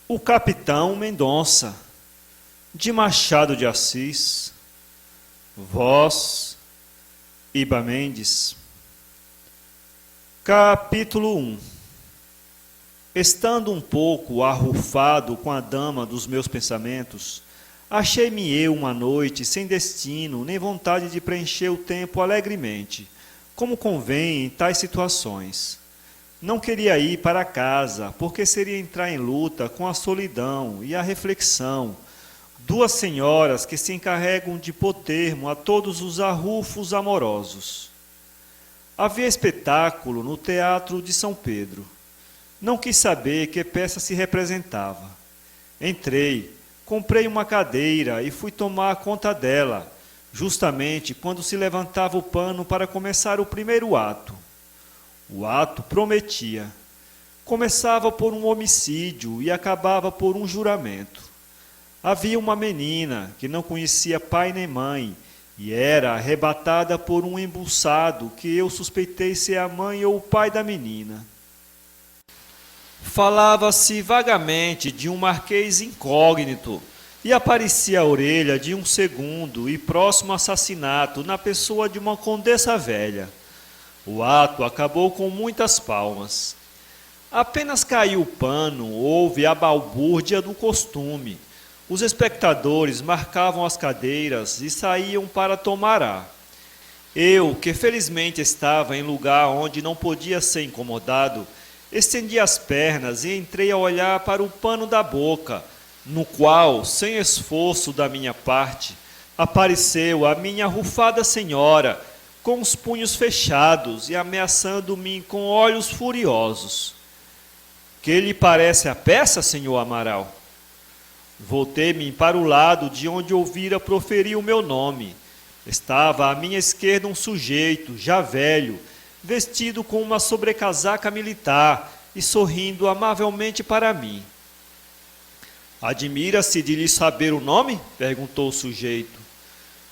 O Capitão Mendonça, de Machado de Assis, voz Iba Mendes. Capítulo 1. Estando um pouco arrufado com a dama dos meus pensamentos, achei-me eu uma noite sem destino nem vontade de preencher o tempo alegremente, como convém em tais situações. Não queria ir para casa, porque seria entrar em luta com a solidão e a reflexão, duas senhoras que se encarregam de pôr termo a todos os arrufos amorosos. Havia espetáculo no Teatro de São Pedro. Não quis saber que peça se representava. Entrei, comprei uma cadeira e fui tomar conta dela, justamente quando se levantava o pano para começar o primeiro ato. O ato prometia. Começava por um homicídio e acabava por um juramento. Havia uma menina que não conhecia pai nem mãe e era arrebatada por um embuçado que eu suspeitei ser a mãe ou o pai da menina. Falava-se vagamente de um marquês incógnito e aparecia a orelha de um segundo e próximo assassinato na pessoa de uma condessa velha. O ato acabou com muitas palmas. Apenas caiu o pano, houve a balbúrdia do costume. Os espectadores marcavam as cadeiras e saíam para tomar ar. Eu, que felizmente estava em lugar onde não podia ser incomodado, estendi as pernas e entrei a olhar para o pano da boca, no qual, sem esforço da minha parte, apareceu a minha arrufada senhora, com os punhos fechados e ameaçando-me com olhos furiosos. Que lhe parece a peça, senhor Amaral? Voltei-me para o lado de onde ouvira proferir o meu nome. Estava à minha esquerda um sujeito, já velho, vestido com uma sobrecasaca militar e sorrindo amavelmente para mim. Admira-se de lhe saber o nome? Perguntou o sujeito.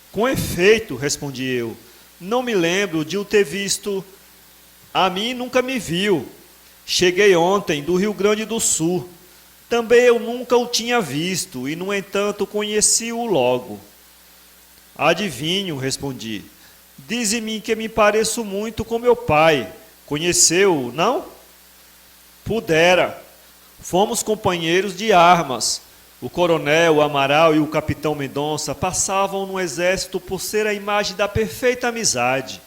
Com efeito, respondi eu. Não me lembro de o ter visto. A mim nunca me viu. Cheguei ontem do Rio Grande do Sul. Também eu nunca o tinha visto e, no entanto, conheci-o logo. Adivinho, respondi. Dize-me que me pareço muito com meu pai. Conheceu-o, não? Pudera. Fomos companheiros de armas. O coronel Amaral e o capitão Mendonça passavam no exército por ser a imagem da perfeita amizade.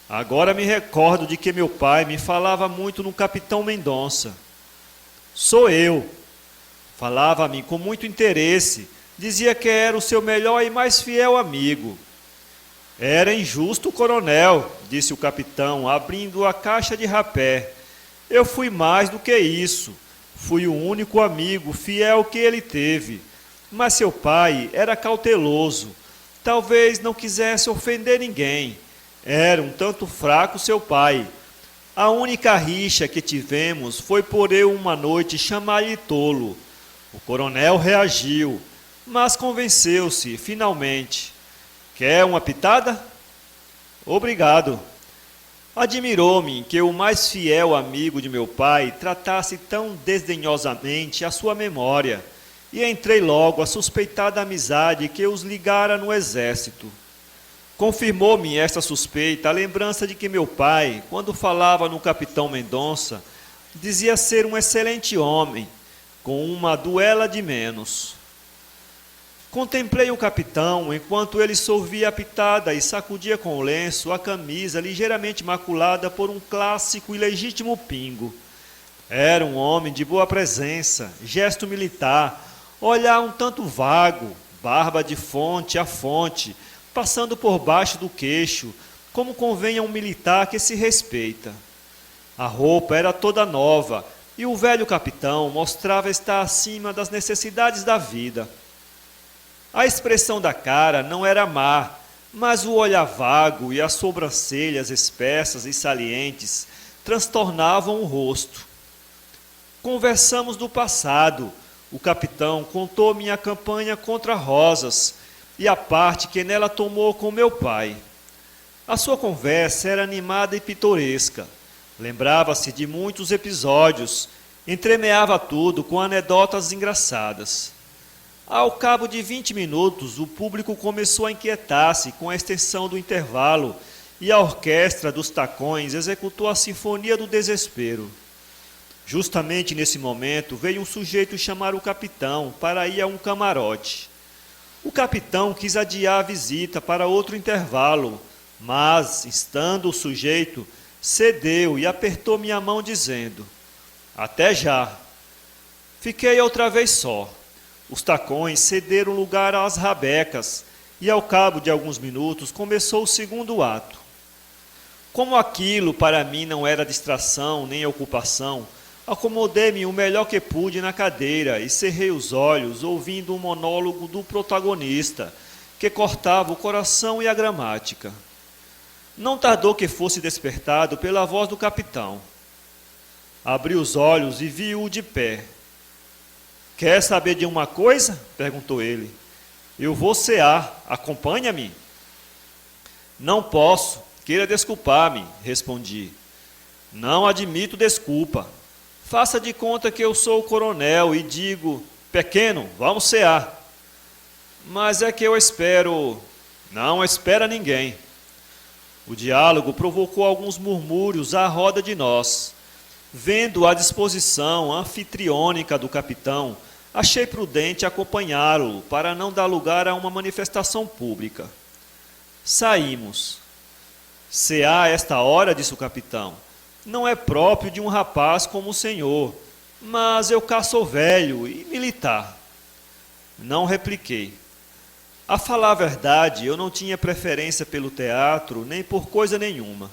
Agora me recordo de que meu pai me falava muito no capitão Mendonça. Sou eu. Falava-me com muito interesse. Dizia que era o seu melhor e mais fiel amigo. Era injusto o coronel, disse o capitão, abrindo a caixa de rapé. Eu fui mais do que isso. Fui o único amigo fiel que ele teve. Mas seu pai era cauteloso. Talvez não quisesse ofender ninguém. Era um tanto fraco seu pai. A única rixa que tivemos foi por eu uma noite chamar-lhe tolo. O coronel reagiu, mas convenceu-se, finalmente. Quer uma pitada? Obrigado. Admirou-me que o mais fiel amigo de meu pai tratasse tão desdenhosamente a sua memória, e entrei logo a suspeitar da amizade que os ligara no exército. Confirmou-me esta suspeita a lembrança de que meu pai, quando falava no capitão Mendonça, dizia ser um excelente homem, com uma duela de menos. Contemplei o capitão enquanto ele sorvia a pitada e sacudia com o lenço a camisa ligeiramente maculada por um clássico e legítimo pingo. Era um homem de boa presença, gesto militar, olhar um tanto vago, barba de fonte a fonte, passando por baixo do queixo, como convém a um militar que se respeita. A roupa era toda nova e o velho capitão mostrava estar acima das necessidades da vida. A expressão da cara não era má, mas o olhar vago e as sobrancelhas espessas e salientes transtornavam o rosto. Conversamos do passado. O capitão contou minha campanha contra Rosas e a parte que nela tomou com meu pai. A sua conversa era animada e pitoresca. Lembrava-se de muitos episódios, Entremeava tudo com anedotas engraçadas. Ao cabo de 20 minutos, o público começou a inquietar-se com a extensão do intervalo e a orquestra dos tacões executou a Sinfonia do Desespero. Justamente nesse momento, veio um sujeito chamar o capitão para ir a um camarote. O capitão quis adiar a visita para outro intervalo, mas, estando o sujeito, cedeu e apertou minha mão dizendo: "Até já." Fiquei outra vez só. Os tacões cederam lugar às rabecas e, ao cabo de alguns minutos, começou o segundo ato. Como aquilo para mim não era distração nem ocupação, acomodei-me o melhor que pude na cadeira e cerrei os olhos ouvindo um monólogo do protagonista, que cortava o coração e a gramática. Não tardou que fosse despertado pela voz do capitão. Abri os olhos e vi-o de pé. "Quer saber de uma coisa?" perguntou ele. "Eu vou cear, acompanha-me." "Não posso, queira desculpar-me," respondi. "Não admito desculpa. Faça de conta que eu sou o coronel e digo: pequeno, vamos cear." "Mas é que eu espero." "Não espera ninguém." O diálogo provocou alguns murmúrios à roda de nós. Vendo a disposição anfitriônica do capitão, achei prudente acompanhá-lo para não dar lugar a uma manifestação pública. Saímos. "Cear a esta hora," disse o capitão, "não é próprio de um rapaz como o senhor, mas eu cá sou velho e militar." Não repliquei. A falar a verdade, eu não tinha preferência pelo teatro nem por coisa nenhuma.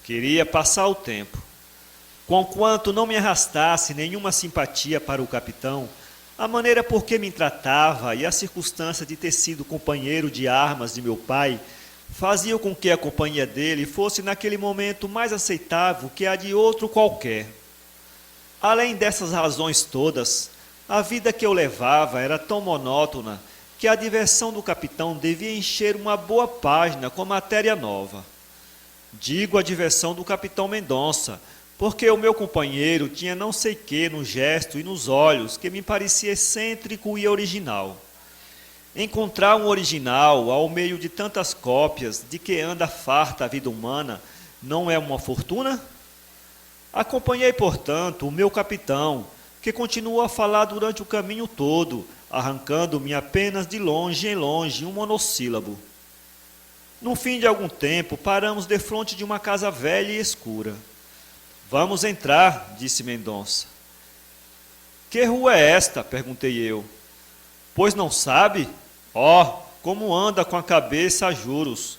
Queria passar o tempo. Conquanto não me arrastasse nenhuma simpatia para o capitão, a maneira por que me tratava e a circunstância de ter sido companheiro de armas de meu pai faziam com que a companhia dele fosse naquele momento mais aceitável que a de outro qualquer. Além dessas razões todas, a vida que eu levava era tão monótona que a diversão do capitão devia encher uma boa página com matéria nova. Digo a diversão do capitão Mendonça, porque o meu companheiro tinha não sei quê no gesto e nos olhos que me parecia excêntrico e original. Encontrar um original ao meio de tantas cópias de que anda farta a vida humana não é uma fortuna? Acompanhei, portanto, o meu capitão, que continuou a falar durante o caminho todo, arrancando-me apenas de longe em longe um monossílabo. No fim de algum tempo, paramos defronte de uma casa velha e escura. "Vamos entrar," disse Mendonça. "Que rua é esta?" perguntei eu. "Pois não sabe? Ó, como anda com a cabeça a juros.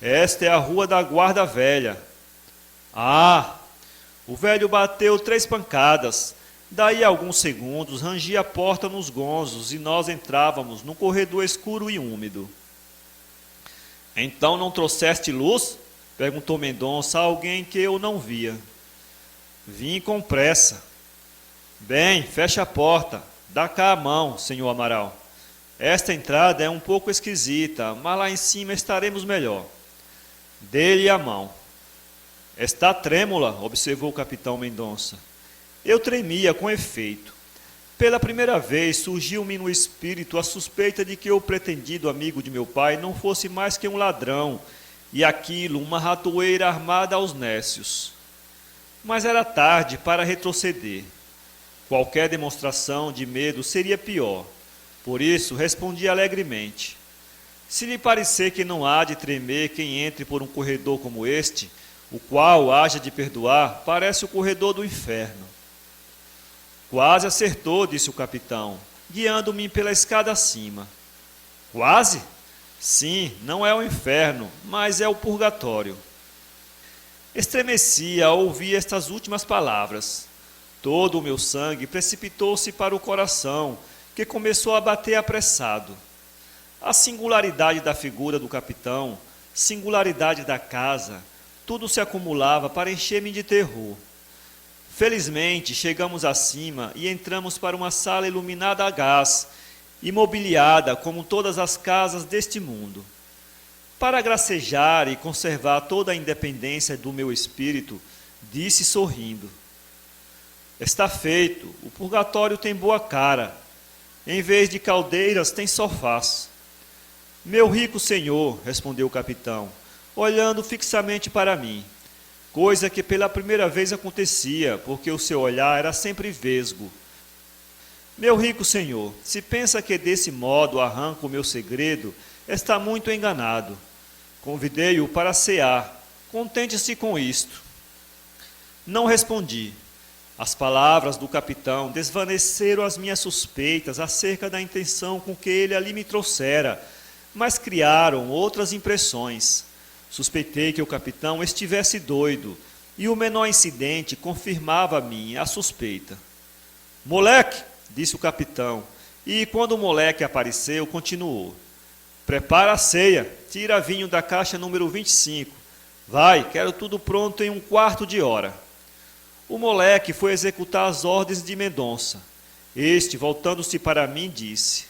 Esta é a rua da Guarda Velha." "Ah!" O velho bateu 3 pancadas. Daí a alguns segundos, rangia a porta nos gonzos e nós entrávamos num corredor escuro e úmido. "Então não trouxeste luz?" perguntou Mendonça a alguém que eu não via. "Vim com pressa." "Bem, fecha a porta. Dá cá a mão, senhor Amaral. Esta entrada é um pouco esquisita, mas lá em cima estaremos melhor." Dê-lhe a mão. "Está trêmula," observou o capitão Mendonça. Eu tremia com efeito. Pela primeira vez surgiu-me no espírito a suspeita de que o pretendido amigo de meu pai não fosse mais que um ladrão, e aquilo uma ratoeira armada aos nécios. Mas era tarde para retroceder. Qualquer demonstração de medo seria pior. Por isso respondi alegremente: "Se lhe parecer que não há de tremer quem entre por um corredor como este, o qual haja de perdoar, parece o corredor do inferno." "Quase acertou," disse o capitão, guiando-me pela escada acima. "Quase? Sim, não é o inferno, mas é o purgatório." Estremeci ao ouvir estas últimas palavras. Todo o meu sangue precipitou-se para o coração, que começou a bater apressado. A singularidade da figura do capitão, singularidade da casa, tudo se acumulava para encher-me de terror. Felizmente, chegamos acima e entramos para uma sala iluminada a gás, imobiliada como todas as casas deste mundo. Para gracejar e conservar toda a independência do meu espírito, disse sorrindo: Está feito, o purgatório tem boa cara. Em vez de caldeiras, tem sofás. Meu rico senhor, respondeu o capitão, olhando fixamente para mim, coisa que pela primeira vez acontecia, porque o seu olhar era sempre vesgo. Meu rico senhor, se pensa que desse modo arranco o meu segredo, está muito enganado. Convidei-o para cear, contente-se com isto. Não respondi. As palavras do capitão desvaneceram as minhas suspeitas acerca da intenção com que ele ali me trouxera, mas criaram outras impressões. Suspeitei que o capitão estivesse doido, e o menor incidente confirmava-me a suspeita. Moleque, disse o capitão, e quando o moleque apareceu, continuou. Prepara a ceia, tira vinho da caixa número 25. Vai, quero tudo pronto em 1/4 de hora. O moleque foi executar as ordens de Mendonça. Este, voltando-se para mim, disse: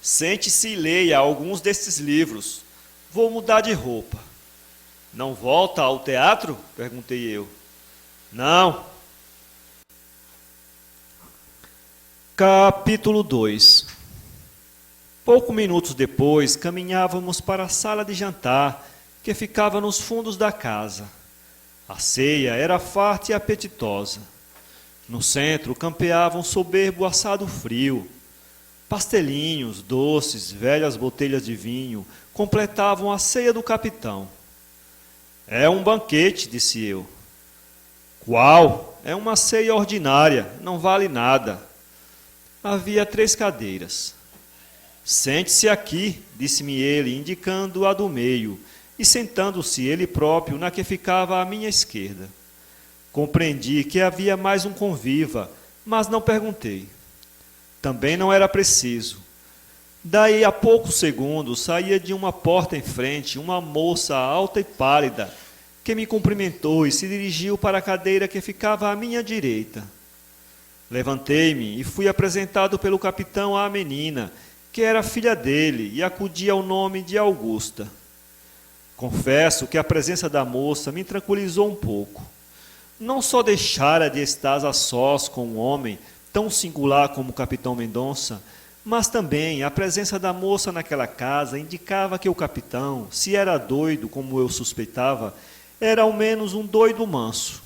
Sente-se e leia alguns destes livros. Vou mudar de roupa. Não volta ao teatro? Perguntei eu. Não. Capítulo 2. Poucos minutos depois, caminhávamos para a sala de jantar, que ficava nos fundos da casa. A ceia era farta e apetitosa. No centro campeava um soberbo assado frio. Pastelinhos, doces, velhas botelhas de vinho completavam a ceia do capitão. É um banquete, disse eu. Qual? É uma ceia ordinária, não vale nada. Havia 3 cadeiras. Sente-se aqui, disse-me ele, indicando a do meio, e sentando-se ele próprio na que ficava à minha esquerda. Compreendi que havia mais um conviva, mas não perguntei. Também não era preciso. Daí a poucos segundos saía de uma porta em frente uma moça alta e pálida, que me cumprimentou e se dirigiu para a cadeira que ficava à minha direita. Levantei-me e fui apresentado pelo capitão à menina, que era filha dele e acudia ao nome de Augusta. Confesso que a presença da moça me tranquilizou um pouco. Não só deixara de estar a sós com um homem tão singular como o capitão Mendonça, mas também a presença da moça naquela casa indicava que o capitão, se era doido como eu suspeitava, era ao menos um doido manso.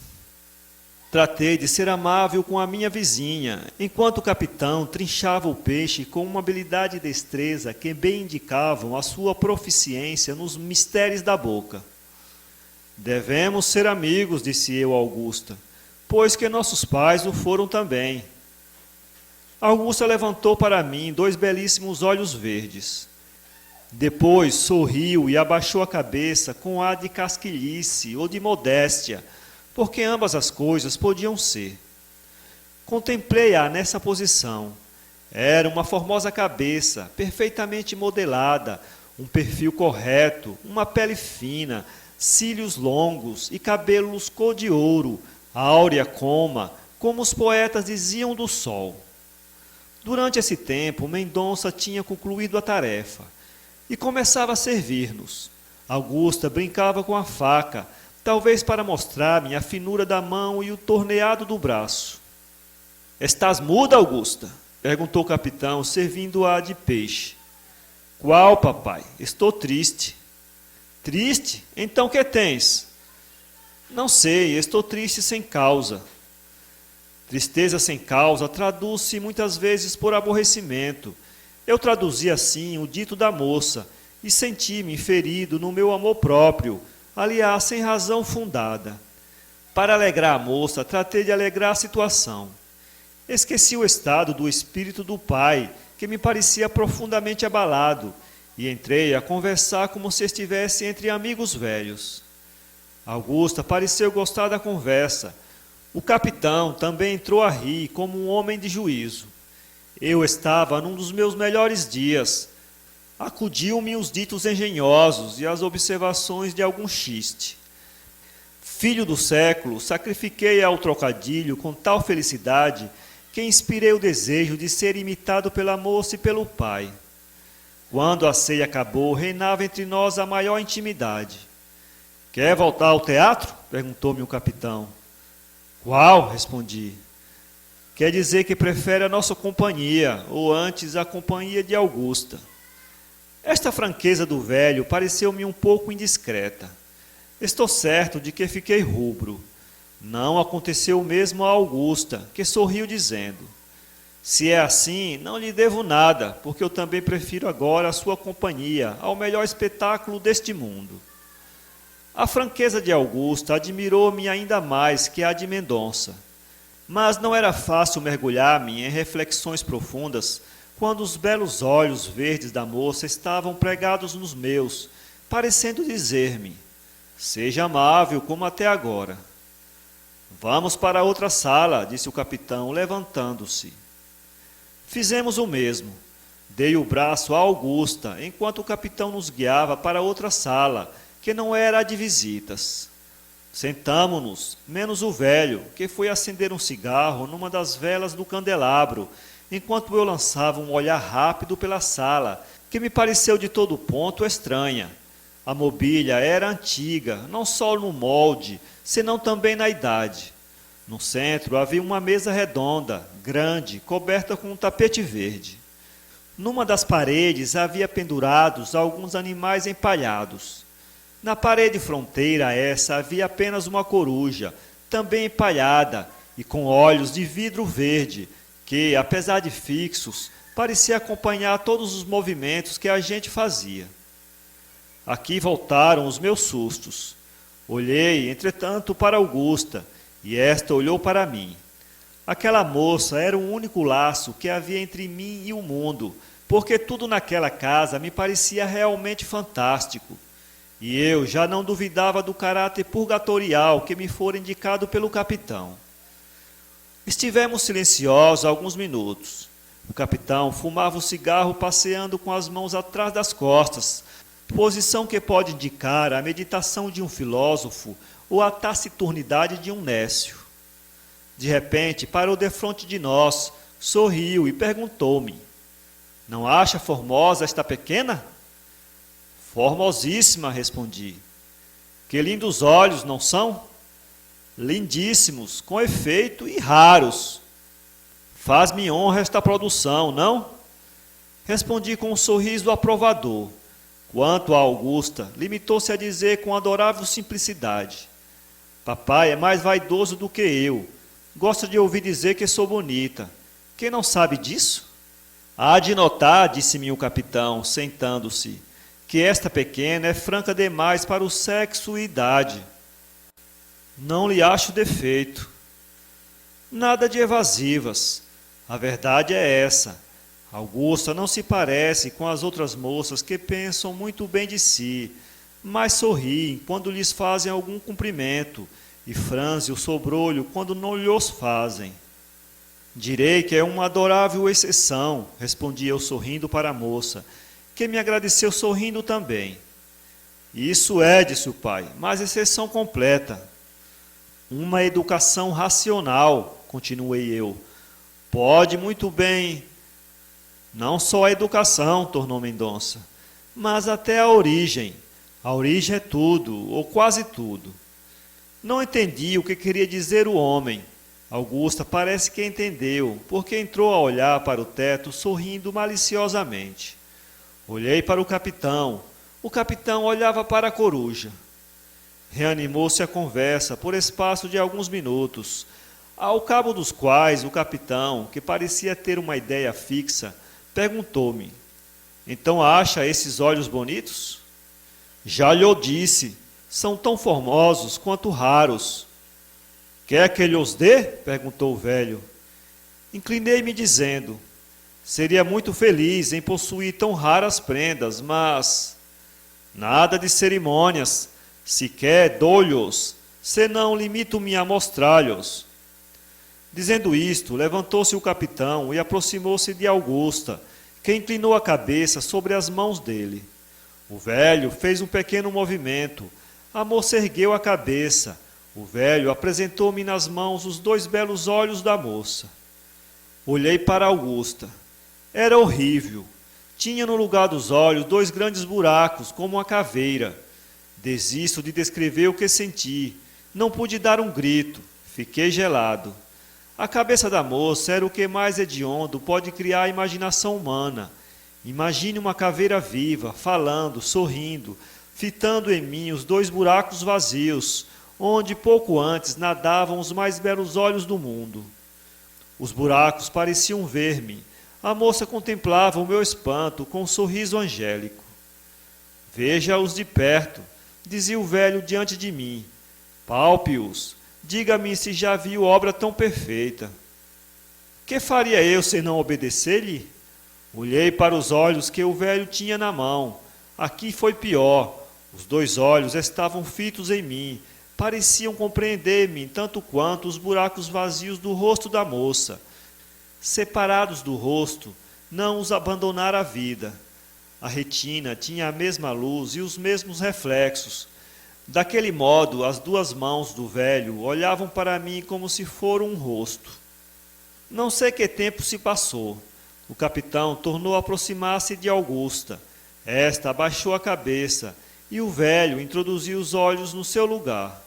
Tratei de ser amável com a minha vizinha, enquanto o capitão trinchava o peixe com uma habilidade e destreza que bem indicavam a sua proficiência nos mistérios da boca. Devemos ser amigos, disse eu a Augusta, pois que nossos pais o foram também. Augusta levantou para mim 2 belíssimos olhos verdes. Depois sorriu e abaixou a cabeça com ar de casquilhice ou de modéstia, porque ambas as coisas podiam ser. Contemplei-a nessa posição. Era uma formosa cabeça, perfeitamente modelada, um perfil correto, uma pele fina, cílios longos e cabelos cor de ouro, áurea como os poetas diziam do sol. Durante esse tempo, Mendonça tinha concluído a tarefa e começava a servir-nos. Augusta brincava com a faca, talvez para mostrar-me a finura da mão e o torneado do braço. Estás muda, Augusta? Perguntou o capitão, servindo-a de peixe. Qual, papai? Estou triste. Triste? Então que tens? Não sei, estou triste sem causa. Tristeza sem causa traduz-se muitas vezes por aborrecimento. Eu traduzi assim o dito da moça e senti-me ferido no meu amor próprio, aliás, sem razão fundada. Para alegrar a moça, tratei de alegrar a situação. Esqueci o estado do espírito do pai, que me parecia profundamente abalado, e entrei a conversar como se estivesse entre amigos velhos. Augusta pareceu gostar da conversa. O capitão também entrou a rir como um homem de juízo. Eu estava num dos meus melhores dias. Acudiu-me os ditos engenhosos e as observações de algum chiste. Filho do século, sacrifiquei ao trocadilho com tal felicidade que inspirei o desejo de ser imitado pela moça e pelo pai. Quando a ceia acabou, reinava entre nós a maior intimidade. Quer voltar ao teatro? Perguntou-me o capitão. Qual? Respondi. Quer dizer que prefere a nossa companhia, ou antes a companhia de Augusta. Esta franqueza do velho pareceu-me um pouco indiscreta. Estou certo de que fiquei rubro. Não aconteceu o mesmo a Augusta, que sorriu dizendo: se é assim, não lhe devo nada, porque eu também prefiro agora a sua companhia ao melhor espetáculo deste mundo. A franqueza de Augusta admirou-me ainda mais que a de Mendonça. Mas não era fácil mergulhar-me em reflexões profundas quando os belos olhos verdes da moça estavam pregados nos meus, parecendo dizer-me: seja amável como até agora. Vamos para outra sala, disse o capitão, levantando-se. Fizemos o mesmo. Dei o braço a Augusta, enquanto o capitão nos guiava para outra sala, que não era a de visitas. Sentamo-nos, menos o velho, que foi acender um cigarro numa das velas do candelabro, enquanto eu lançava um olhar rápido pela sala, que me pareceu de todo ponto estranha. A mobília era antiga, não só no molde, senão também na idade. No centro havia uma mesa redonda, grande, coberta com um tapete verde. Numa das paredes havia pendurados alguns animais empalhados. Na parede fronteira a essa havia apenas uma coruja, também empalhada e com olhos de vidro verde, que, apesar de fixos, parecia acompanhar todos os movimentos que a gente fazia. Aqui voltaram os meus sustos. Olhei, entretanto, para Augusta, e esta olhou para mim. Aquela moça era o único laço que havia entre mim e o mundo, porque tudo naquela casa me parecia realmente fantástico. E eu já não duvidava do caráter purgatorial que me fora indicado pelo capitão. Estivemos silenciosos alguns minutos. O capitão fumava o cigarro passeando com as mãos atrás das costas, posição que pode indicar a meditação de um filósofo ou a taciturnidade de um nécio. De repente, parou defronte de nós, sorriu e perguntou-me: não acha formosa esta pequena? Formosíssima, respondi. Que lindos olhos, não são? Lindíssimos, com efeito e raros. Faz-me honra esta produção, não? Respondi com um sorriso aprovador. Quanto a Augusta, limitou-se a dizer com adorável simplicidade: papai é mais vaidoso do que eu. Gosta de ouvir dizer que sou bonita. Quem não sabe disso? Há de notar, disse-me o capitão, sentando-se, que esta pequena é franca demais para o sexo e idade. Não lhe acho defeito. Nada de evasivas. A verdade é essa. Augusta não se parece com as outras moças que pensam muito bem de si, mas sorriem quando lhes fazem algum cumprimento e franzem o sobrolho quando não lhos fazem. Direi que é uma adorável exceção, respondi eu sorrindo para a moça, que me agradeceu sorrindo também. Isso é, disse o pai, mas exceção completa. Uma educação racional, continuei eu. Pode muito bem. Não só a educação, tornou Mendonça, mas até a origem. A origem é tudo, ou quase tudo. Não entendi o que queria dizer o homem. Augusta parece que entendeu, porque entrou a olhar para o teto, sorrindo maliciosamente. Olhei para o capitão. O capitão olhava para a coruja. Reanimou-se a conversa por espaço de alguns minutos, ao cabo dos quais o capitão, que parecia ter uma ideia fixa, perguntou-me: então acha esses olhos bonitos? Já lhe disse, são tão formosos quanto raros. Quer que lhe os dê? Perguntou o velho. Inclinei-me dizendo: seria muito feliz em possuir tão raras prendas, mas... nada de cerimônias. Se quer, dou-lhes, senão limito-me a mostrar-lhes. Dizendo isto, levantou-se o capitão e aproximou-se de Augusta, que inclinou a cabeça sobre as mãos dele. O velho fez um pequeno movimento. A moça ergueu a cabeça. O velho apresentou-me nas mãos os 2 belos olhos da moça. Olhei para Augusta. Era horrível. Tinha no lugar dos olhos 2 grandes buracos, como uma caveira. Desisto de descrever o que senti. Não pude dar um grito. Fiquei gelado. A cabeça da moça era o que mais hediondo pode criar a imaginação humana. Imagine uma caveira viva, falando, sorrindo, fitando em mim os 2 buracos vazios, onde pouco antes nadavam os mais belos olhos do mundo. Os buracos pareciam ver-me. A moça contemplava o meu espanto com um sorriso angélico. Veja-os de perto, dizia o velho diante de mim. Palpe-os, diga-me se já viu obra tão perfeita. Que faria eu se não obedecer-lhe? Olhei para os olhos que o velho tinha na mão. Aqui foi pior. Os 2 olhos estavam fitos em mim. Pareciam compreender-me tanto quanto os buracos vazios do rosto da moça. Separados do rosto, não os abandonara a vida. A retina tinha a mesma luz e os mesmos reflexos. Daquele modo, as 2 mãos do velho olhavam para mim como se fora um rosto. Não sei que tempo se passou. O capitão tornou a aproximar-se de Augusta. Esta abaixou a cabeça e o velho introduziu os olhos no seu lugar.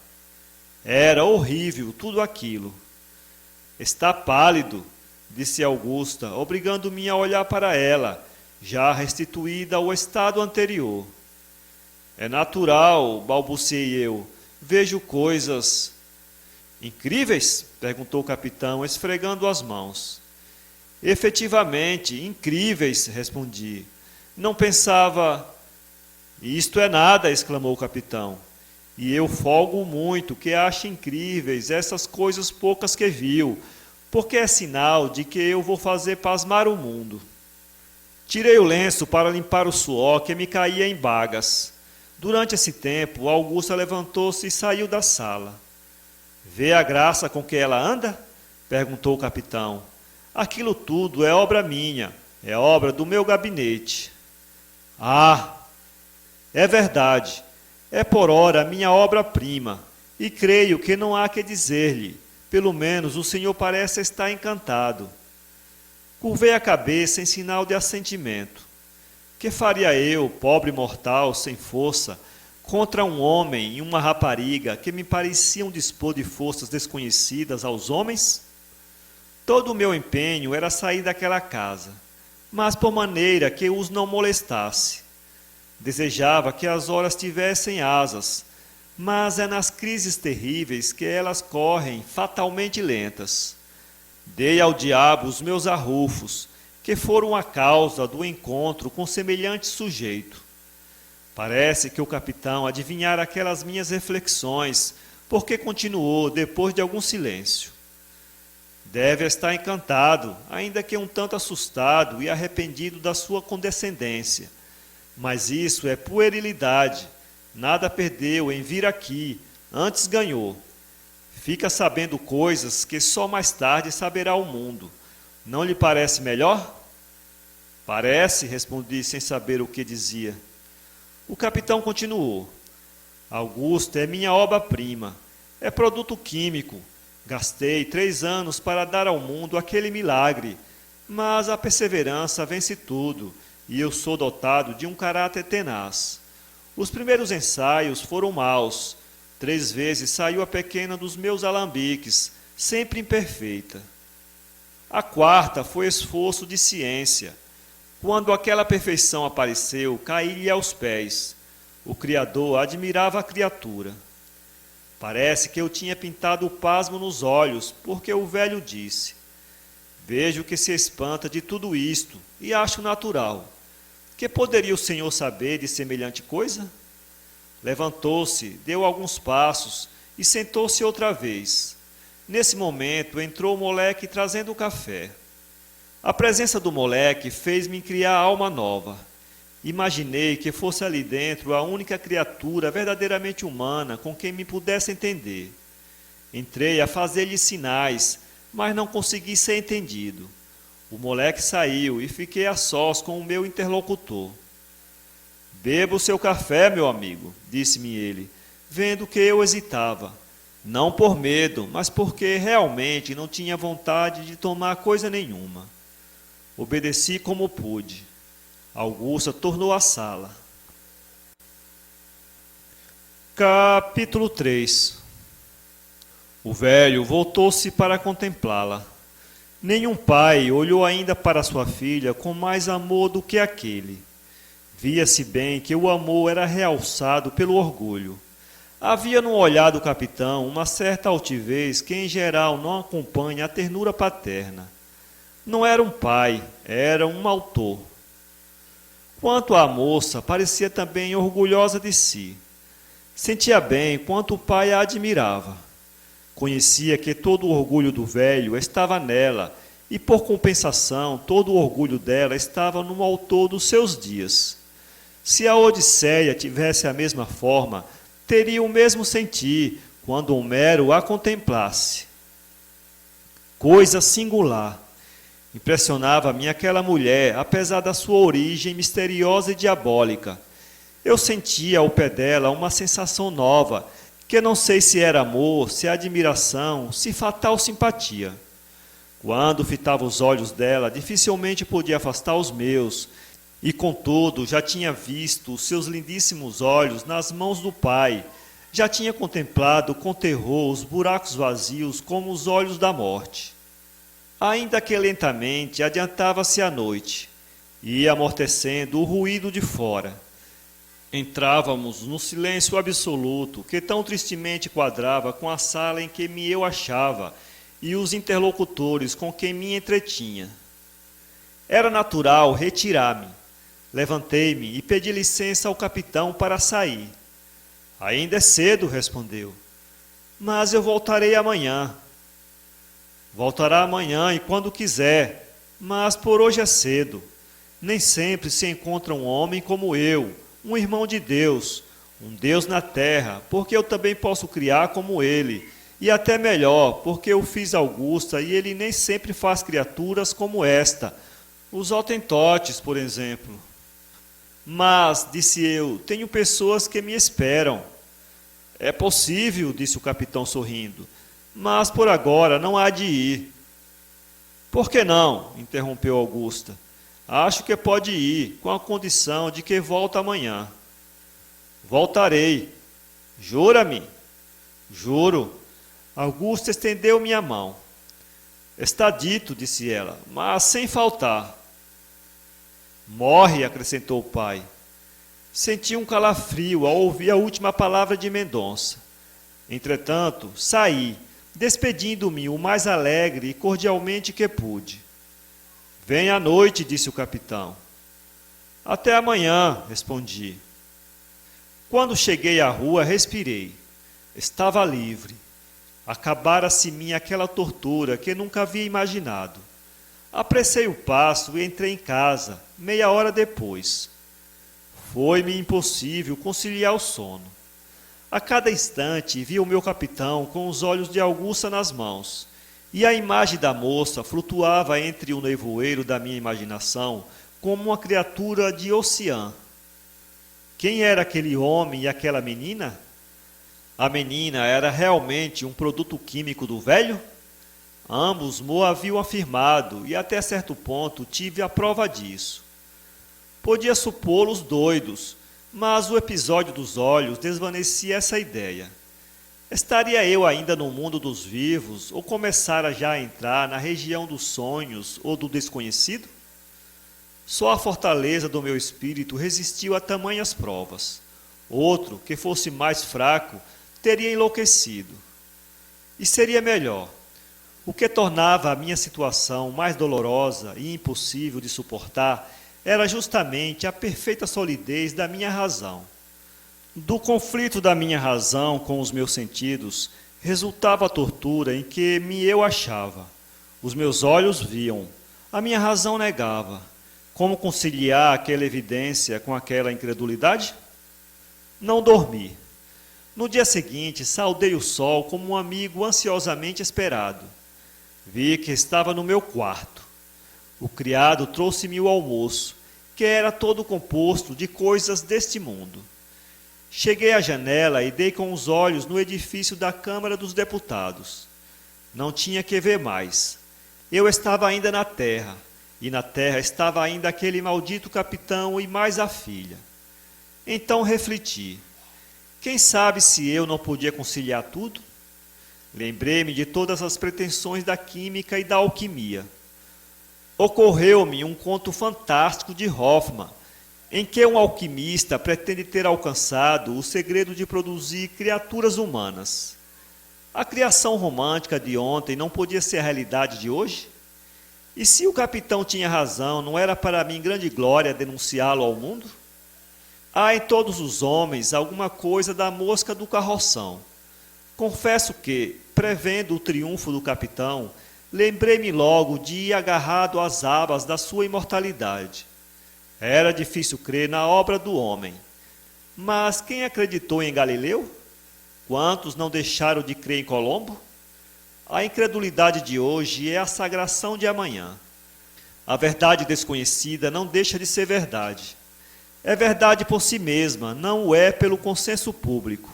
Era horrível tudo aquilo. Está pálido, disse Augusta, obrigando-me a olhar para ela, já restituída ao estado anterior. É natural, balbuciei eu. Vejo coisas... Incríveis? Perguntou o capitão, esfregando as mãos. Efetivamente, incríveis, respondi. Não pensava... Isto é nada, exclamou o capitão. E eu folgo muito que ache incríveis essas coisas poucas que viu, porque é sinal de que eu vou fazer pasmar o mundo. Tirei o lenço para limpar o suor que me caía em bagas. Durante esse tempo, Augusta levantou-se e saiu da sala. Vê a graça com que ela anda? Perguntou o capitão. Aquilo tudo é obra minha, é obra do meu gabinete. Ah, é verdade, é por ora minha obra-prima, e creio que não há que dizer-lhe, pelo menos o senhor parece estar encantado. Curvei a cabeça em sinal de assentimento. Que faria eu, pobre mortal, sem força, contra um homem e uma rapariga que me pareciam dispor de forças desconhecidas aos homens? Todo o meu empenho era sair daquela casa, mas por maneira que os não molestasse. Desejava que as horas tivessem asas, mas é nas crises terríveis que elas correm fatalmente lentas. Dei ao diabo os meus arrufos, que foram a causa do encontro com semelhante sujeito. Parece que o capitão adivinhara aquelas minhas reflexões, porque continuou depois de algum silêncio. Deve estar encantado, ainda que um tanto assustado e arrependido da sua condescendência. Mas isso é puerilidade. Nada perdeu em vir aqui, antes ganhou. Fica sabendo coisas que só mais tarde saberá o mundo. Não lhe parece melhor? Parece, respondi sem saber o que dizia. O capitão continuou. Augusta é minha obra-prima. É produto químico. Gastei 3 anos para dar ao mundo aquele milagre, mas a perseverança vence tudo, e eu sou dotado de um caráter tenaz. Os primeiros ensaios foram maus. 3 vezes saiu a pequena dos meus alambiques, sempre imperfeita. A 4ª foi esforço de ciência. Quando aquela perfeição apareceu, caí-lhe aos pés. O Criador admirava a criatura. Parece que eu tinha pintado o pasmo nos olhos, porque o velho disse: vejo que se espanta de tudo isto, e acho natural. Que poderia o senhor saber de semelhante coisa? Levantou-se, deu alguns passos e sentou-se outra vez. Nesse momento entrou o moleque trazendo o café. A presença do moleque fez-me criar alma nova. Imaginei que fosse ali dentro a única criatura verdadeiramente humana com quem me pudesse entender. Entrei a fazer-lhe sinais, mas não consegui ser entendido. O moleque saiu e fiquei a sós com o meu interlocutor. Beba o seu café, meu amigo, disse-me ele, vendo que eu hesitava. Não por medo, mas porque realmente não tinha vontade de tomar coisa nenhuma. Obedeci como pude. Augusta tornou à sala. Capítulo 3. O velho voltou-se para contemplá-la. Nenhum pai olhou ainda para sua filha com mais amor do que aquele. Via-se bem que o amor era realçado pelo orgulho. Havia no olhar do capitão uma certa altivez que em geral não acompanha a ternura paterna. Não era um pai, era um autor. Quanto à moça, parecia também orgulhosa de si. Sentia bem quanto o pai a admirava. Conhecia que todo o orgulho do velho estava nela, e por compensação, todo o orgulho dela estava no autor dos seus dias. Se a Odisseia tivesse a mesma forma, teria o mesmo sentir quando Homero a contemplasse. Coisa singular! Impressionava-me aquela mulher, apesar da sua origem misteriosa e diabólica. Eu sentia ao pé dela uma sensação nova, que não sei se era amor, se admiração, se fatal simpatia. Quando fitava os olhos dela, dificilmente podia afastar os meus, e contudo já tinha visto os seus lindíssimos olhos nas mãos do pai, já tinha contemplado com terror os buracos vazios como os olhos da morte. Ainda que lentamente adiantava-se a noite, e ia amortecendo o ruído de fora. Entrávamos no silêncio absoluto que tão tristemente quadrava com a sala em que me eu achava e os interlocutores com quem me entretinha. Era natural retirar-me. Levantei-me e pedi licença ao capitão para sair. Ainda é cedo, respondeu. Mas eu voltarei amanhã. Voltará amanhã e quando quiser, mas por hoje é cedo. Nem sempre se encontra um homem como eu, um irmão de Deus, um Deus na terra, porque eu também posso criar como ele, e até melhor, porque eu fiz Augusta e ele nem sempre faz criaturas como esta, os Hotentotes, por exemplo. Mas, disse eu, tenho pessoas que me esperam. É possível, disse o capitão sorrindo, mas por agora não há de ir. Por que não? Interrompeu Augusta. Acho que pode ir, com a condição de que volta amanhã. Voltarei. Jura-me? Juro. Augusta estendeu-me a mão. Está dito, disse ela, mas sem faltar. Morre, acrescentou o pai. Senti um calafrio ao ouvir a última palavra de Mendonça. Entretanto, saí, despedindo-me o mais alegre e cordialmente que pude. Venha à noite, disse o capitão. Até amanhã, respondi. Quando cheguei à rua, respirei. Estava livre. Acabara-se-me aquela tortura que nunca havia imaginado. Apressei o passo e entrei em casa, meia hora depois. Foi-me impossível conciliar o sono. A cada instante via o meu capitão com os olhos de Augusta nas mãos, e a imagem da moça flutuava entre o nevoeiro da minha imaginação como uma criatura de oceano. Quem era aquele homem e aquela menina? A menina era realmente um produto químico do velho? Ambos mo haviam afirmado, e até certo ponto tive a prova disso. Podia supô-los doidos, mas o episódio dos olhos desvanecia essa ideia. Estaria eu ainda no mundo dos vivos, ou começara já a entrar na região dos sonhos ou do desconhecido? Só a fortaleza do meu espírito resistiu a tamanhas provas. Outro, que fosse mais fraco, teria enlouquecido. E seria melhor. O que tornava a minha situação mais dolorosa e impossível de suportar era justamente a perfeita solidez da minha razão. Do conflito da minha razão com os meus sentidos resultava a tortura em que me eu achava. Os meus olhos viam, a minha razão negava. Como conciliar aquela evidência com aquela incredulidade? Não dormi. No dia seguinte, saudei o sol como um amigo ansiosamente esperado. Vi que estava no meu quarto. O criado trouxe-me o almoço, que era todo composto de coisas deste mundo. Cheguei à janela e dei com os olhos no edifício da Câmara dos Deputados. Não tinha que ver mais. Eu estava ainda na terra, e na terra estava ainda aquele maldito capitão e mais a filha. Então refleti. Quem sabe se eu não podia conciliar tudo? Lembrei-me de todas as pretensões da química e da alquimia. Ocorreu-me um conto fantástico de Hoffmann, em que um alquimista pretende ter alcançado o segredo de produzir criaturas humanas. A criação romântica de ontem não podia ser a realidade de hoje? E se o capitão tinha razão, não era para mim grande glória denunciá-lo ao mundo? Há em todos os homens alguma coisa da mosca do carroção. Confesso que, prevendo o triunfo do capitão, lembrei-me logo de ir agarrado às abas da sua imortalidade. Era difícil crer na obra do homem. Mas quem acreditou em Galileu? Quantos não deixaram de crer em Colombo? A incredulidade de hoje é a sagração de amanhã. A verdade desconhecida não deixa de ser verdade. É verdade por si mesma, não o é pelo consenso público.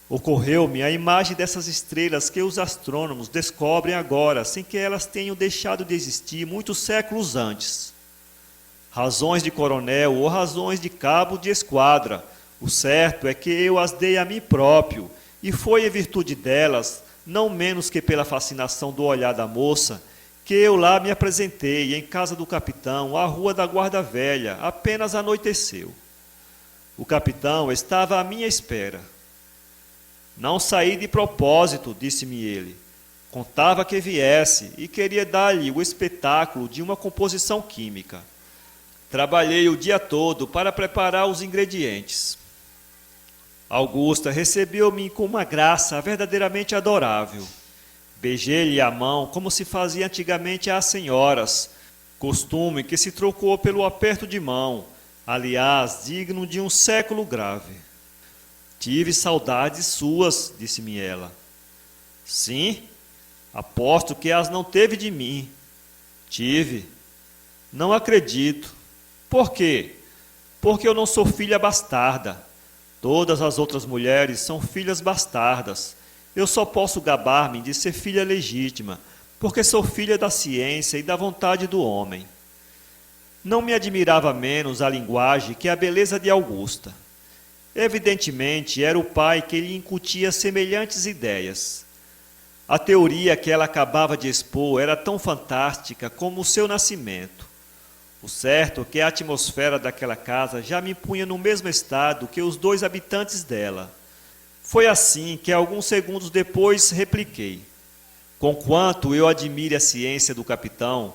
Ocorreu-me a imagem dessas estrelas que os astrônomos descobrem agora, sem que elas tenham deixado de existir muitos séculos antes. Razões de coronel ou razões de cabo de esquadra, o certo é que eu as dei a mim próprio, e foi em virtude delas, não menos que pela fascinação do olhar da moça, que eu lá me apresentei em casa do capitão, à rua da Guarda Velha, apenas anoiteceu. O capitão estava à minha espera. Não saí de propósito, disse-me ele. Contava que viesse e queria dar-lhe o espetáculo de uma composição química. Trabalhei o dia todo para preparar os ingredientes. Augusta recebeu-me com uma graça verdadeiramente adorável. Beijei-lhe a mão como se fazia antigamente às senhoras, costume que se trocou pelo aperto de mão, aliás, digno de um século grave. Tive saudades suas, disse-me ela. Sim, aposto que as não teve de mim. Tive. Não acredito. Por quê? Porque eu não sou filha bastarda. Todas as outras mulheres são filhas bastardas. Eu só posso gabar-me de ser filha legítima, porque sou filha da ciência e da vontade do homem. Não me admirava menos a linguagem que a beleza de Augusta. Evidentemente, era o pai que lhe incutia semelhantes ideias. A teoria que ela acabava de expor era tão fantástica como o seu nascimento. O certo é que a atmosfera daquela casa já me punha no mesmo estado que os dois habitantes dela. Foi assim que, alguns segundos depois, repliquei. Conquanto eu admire a ciência do capitão,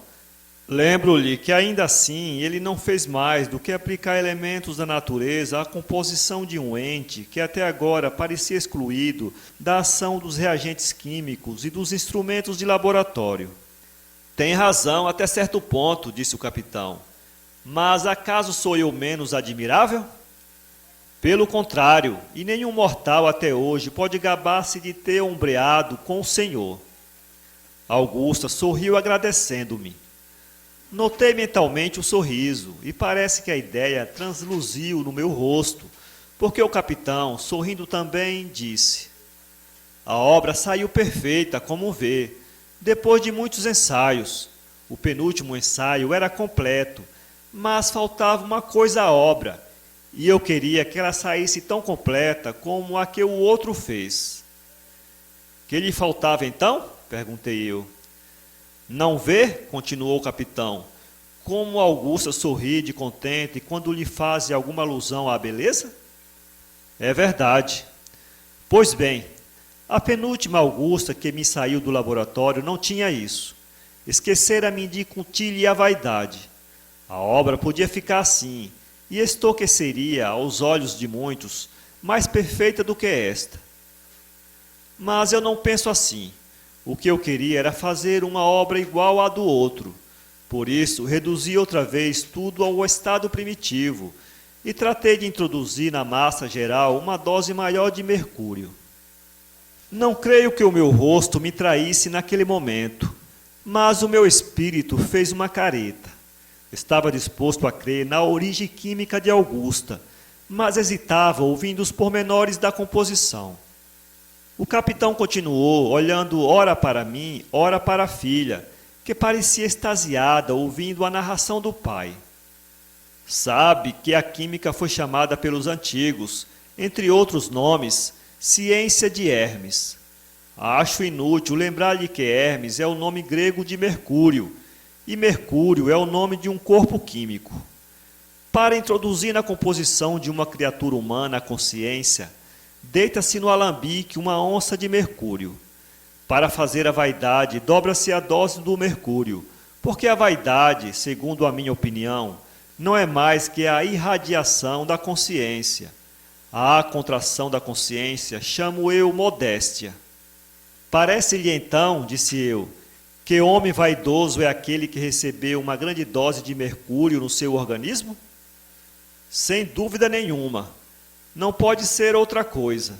lembro-lhe que, ainda assim, ele não fez mais do que aplicar elementos da natureza à composição de um ente que até agora parecia excluído da ação dos reagentes químicos e dos instrumentos de laboratório. Tem razão até certo ponto, disse o capitão. Mas acaso sou eu menos admirável? Pelo contrário, e nenhum mortal até hoje pode gabar-se de ter ombreado com o Senhor. Augusta sorriu agradecendo-me. Notei mentalmente o sorriso, e parece que a ideia transluziu no meu rosto, porque o capitão, sorrindo também, disse: a obra saiu perfeita, como vê, depois de muitos ensaios. O penúltimo ensaio era completo, mas faltava uma coisa à obra, e eu queria que ela saísse tão completa como a que o outro fez. Que lhe faltava então? Perguntei eu. Não vê, continuou o capitão, como Augusta sorri de contente quando lhe fazem alguma alusão à beleza? É verdade. Pois bem, a penúltima Augusta que me saiu do laboratório não tinha isso. Esquecera-me de incutir-lhe a vaidade. A obra podia ficar assim, e estou que seria, aos olhos de muitos, mais perfeita do que esta. Mas eu não penso assim. O que eu queria era fazer uma obra igual à do outro. Por isso, reduzi outra vez tudo ao estado primitivo e tratei de introduzir na massa geral uma dose maior de mercúrio. Não creio que o meu rosto me traísse naquele momento, mas o meu espírito fez uma careta. Estava disposto a crer na origem química de Augusta, mas hesitava ouvindo os pormenores da composição. O capitão continuou, olhando ora para mim, ora para a filha, que parecia extasiada ouvindo a narração do pai. Sabe que a química foi chamada pelos antigos, entre outros nomes, ciência de Hermes. Acho inútil lembrar-lhe que Hermes é o nome grego de Mercúrio, e Mercúrio é o nome de um corpo químico. Para introduzir na composição de uma criatura humana a consciência, deita-se no alambique uma onça de mercúrio. Para fazer a vaidade, dobra-se a dose do mercúrio, porque a vaidade, segundo a minha opinião, não é mais que a irradiação da consciência. A contração da consciência chamo eu modéstia. Parece-lhe então, disse eu, que homem vaidoso é aquele que recebeu uma grande dose de mercúrio no seu organismo? Sem dúvida nenhuma. Não pode ser outra coisa.